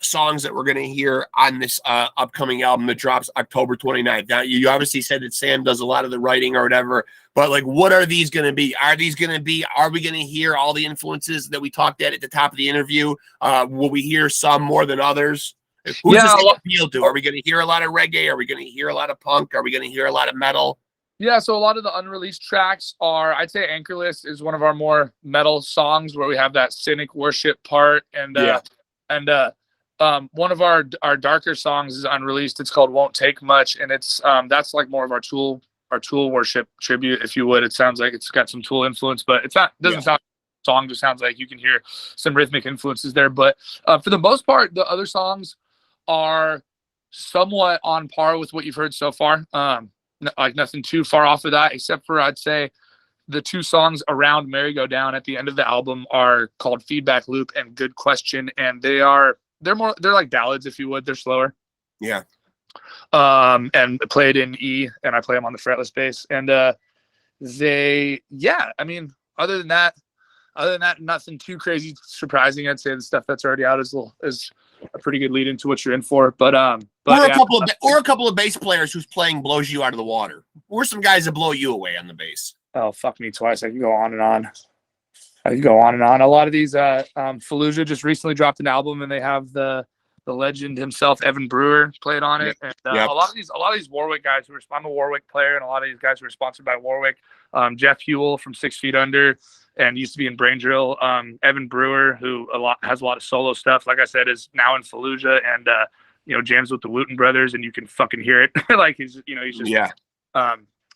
songs that we're going to hear on this upcoming album that drops October 29th. Now, you obviously said that Sam does a lot of the writing or whatever, but what are these going to be? Are we going to hear all the influences that we talked at the top of the interview? Will we hear some more than others? Who's this going to appeal to? Are we going to hear a lot of reggae? Are we going to hear a lot of punk? Are we going to hear a lot of metal? Yeah, so a lot of the unreleased tracks are, I'd say Anchorless is one of our more metal songs where we have that cynic worship part, and one of our darker songs is unreleased. It's called Won't Take Much, and it's that's more of our Tool worship tribute, if you would. It sounds like it's got some Tool influence, but doesn't sound like a song. Just sounds like you can hear some rhythmic influences there. But for the most part, the other songs are somewhat on par with what you've heard so far. Nothing too far off of that, except for I'd say the two songs around Merry Go Down at the end of the album are called Feedback Loop and Good Question, and they're like ballads, if you would. They're slower. Yeah. And played in E, and I play them on the fretless bass. And other than that, nothing too crazy surprising. I'd say the stuff that's already out is a pretty good lead into what you're in for. But a couple of bass players whose playing blows you out of the water. Or some guys that blow you away on the bass. Oh, fuck me twice. I can go on and on. A lot of these, Fallujah just recently dropped an album, and they have the legend himself, Evan Brewer, played on it. And a lot of these Warwick guys I'm a Warwick player, and a lot of these guys were sponsored by Warwick. Jeff Hewell from 6 Feet Under and used to be in Brain Drill. Evan Brewer, who has a lot of solo stuff, like I said, is now in Fallujah, and jams with the Wooten Brothers, and you can fucking hear it.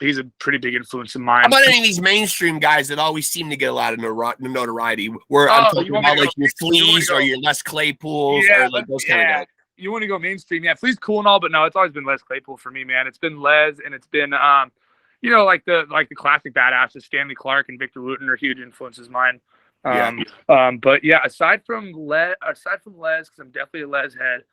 He's a pretty big influence of mine. How about any of these mainstream guys that always seem to get a lot of notoriety? I'm talking about your Fleas or your Les Claypools or those kind of guys. You want to go mainstream? Yeah, Flea's cool and all, but no, it's always been Les Claypool for me, man. It's been Les, and it's been like the classic badasses. Stanley Clark and Victor Wooten are huge influences of mine. But yeah, aside from Les, because I'm definitely a Les head.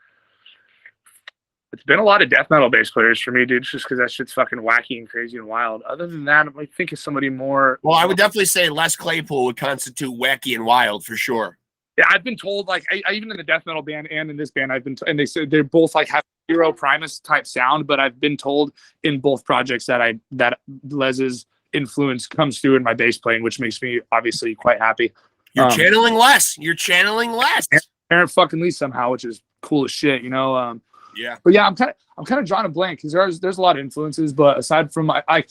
It's been a lot of death metal bass players for me, dude, just because that shit's fucking wacky and crazy and wild. Other than that, I might think of somebody more. Well, I would definitely say Les Claypool would constitute wacky and wild for sure. Yeah, I've been told, I even in the death metal band and in this band, and they said they're both have Hero Primus type sound, but I've been told in both projects that Les's influence comes through in my bass playing, which makes me obviously quite happy. You're channeling Les. You're channeling Les. Parent fucking Lee somehow, which is cool as shit, Yeah. But yeah, I'm kind of drawing a blank because there's a lot of influences, but aside from like I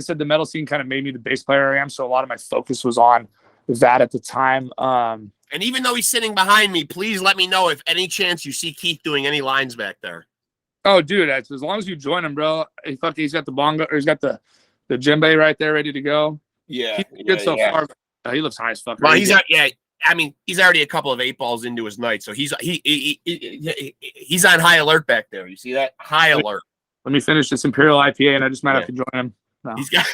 said, the metal scene kind of made me the bass player I am, so a lot of my focus was on that at the time. And even though he's sitting behind me, please let me know if any chance you see Keith doing any lines back there. Oh, dude, as long as you join him, bro. He's got the bongo, or he's got the djembe right there ready to go. Yeah, he's good so far. He looks high as fuck. Well, he's not. Yeah, I mean, he's already a couple of 8 balls into his night, so he's on high alert back there. You see that? High alert. Let me finish this Imperial IPA, and I just might have to join him. No. He's got.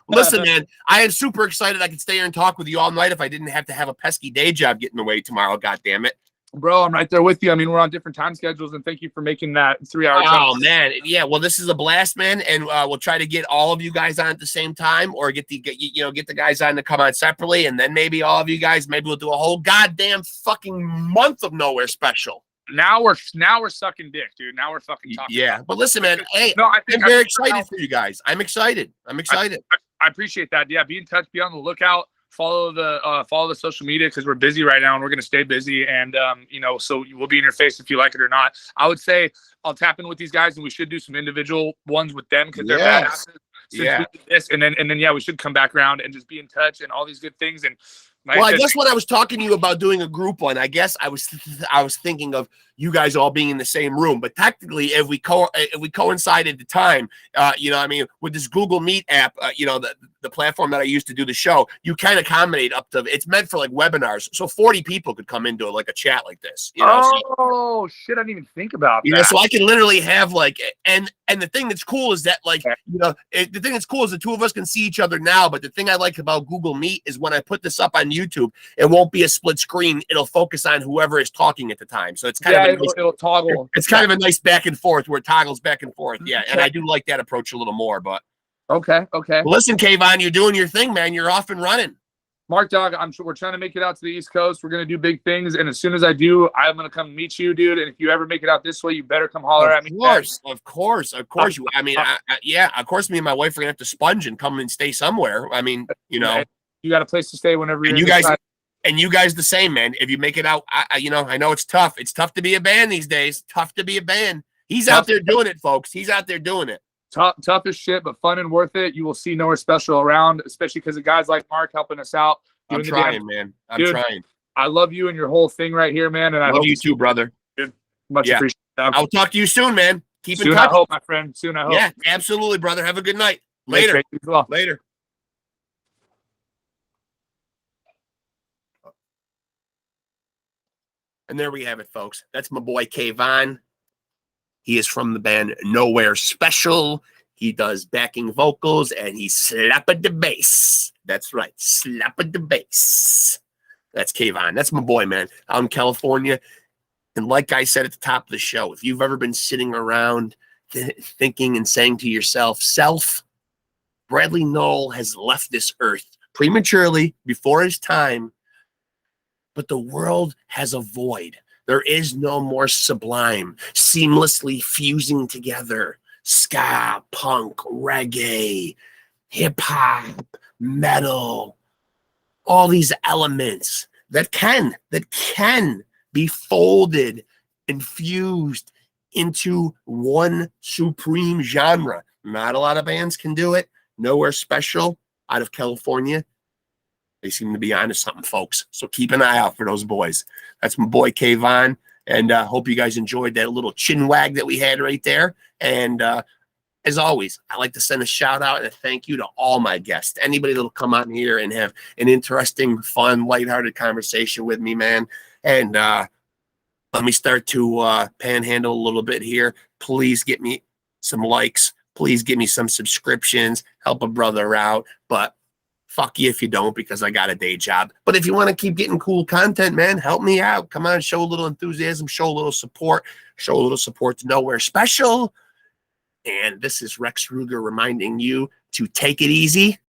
Listen, man, I am super excited. I could stay here and talk with you all night if I didn't have to have a pesky day job getting away tomorrow. God damn it. Bro, I'm right there with you. I mean, we're on different time schedules, and thank you for making that 3-hour drive. Oh, man. Yeah, well, this is a blast, man, and we'll try to get all of you guys on at the same time, or get the guys on to come on separately, and then maybe all of you guys, maybe we'll do a whole goddamn fucking month of Nowhere special. Now we're sucking dick, dude. Now we're fucking talking. Yeah, but listen, man, hey, no, I'm very excited for you guys. I'm excited. I appreciate that. Yeah, be in touch, be on the lookout. Follow the social media, because we're busy right now and we're going to stay busy, and so we'll be in your face if you like it or not. I would say I'll tap in with these guys, and we should do some individual ones with them, because they're badasses. Yeah. This, and then we should come back around and just be in touch and all these good things. And I guess when I was talking to you about doing a group one, I guess I was thinking of you guys all being in the same room. But technically, if we coincided the time, with this Google Meet app, the platform that I used to do the show, you can accommodate up to, it's meant for like webinars, so 40 people could come into like a chat like this. Shit, I didn't even think about that. So I can literally have like, and the thing that's cool is that the thing that's cool is the two of us can see each other now. But the thing I like about Google Meet is when I put this up on YouTube, it won't be a split screen. It'll focus on whoever is talking at the time. So it's kind of it'll toggle. It's kind of a nice back and forth where it toggles back and forth. Yeah, and I do like that approach a little more. But okay. Well, listen, Kayvan, you're doing your thing, man. You're off and running. Mark, dog, I'm sure we're trying to make it out to the East Coast. We're gonna do big things, and as soon as I do, I'm gonna come meet you, dude. And if you ever make it out this way, you better come holler at me. Of course. You. I mean, of course, me and my wife are gonna have to sponge and come and stay somewhere. I mean, you got a place to stay whenever you're. And you guys the same, man. If you make it out, I know it's tough. It's tough to be a band these days. Tough to be a band. He's out there doing it, folks. He's out there doing it. Tough as shit, but fun and worth it. You will see Nowhere Special around, especially because of guys like Mark helping us out. I'm trying, man. I'm trying. I love you and your whole thing right here, man. And I love you too, brother. Dude, much appreciated. I'll talk to you soon, man. Keep in touch. I hope, my friend. Soon, I hope. Yeah, absolutely, brother. Have a good night. Later. Later. And there we have it, folks. That's my boy Kayvan. He is from the band Nowhere Special. He does backing vocals, and he slapping the bass. That's right, slapping the bass. That's Kayvan. That's my boy, man, out in California. And like I said at the top of the show, if you've ever been sitting around thinking and saying to yourself, Bradley Knoll has left this earth prematurely before his time, but the world has a void. There is no more sublime, seamlessly fusing together ska, punk, reggae, hip-hop, metal, all these elements that can be folded and fused into one supreme genre. Not a lot of bands can do it. Nowhere Special out of California. They seem to be onto something, folks. So keep an eye out for those boys. That's my boy Kayvan. And hope you guys enjoyed that little chin wag that we had right there. And as always, I like to send a shout out and a thank you to all my guests. Anybody that'll come on here and have an interesting, fun, lighthearted conversation with me, man. And let me start to panhandle a little bit here. Please get me some likes. Please give me some subscriptions. Help a brother out. But fuck you if you don't, because I got a day job. But if you want to keep getting cool content, man, help me out. Come on, show a little enthusiasm, show a little support to Nowhere Special. And this is Rex Ruger reminding you to take it easy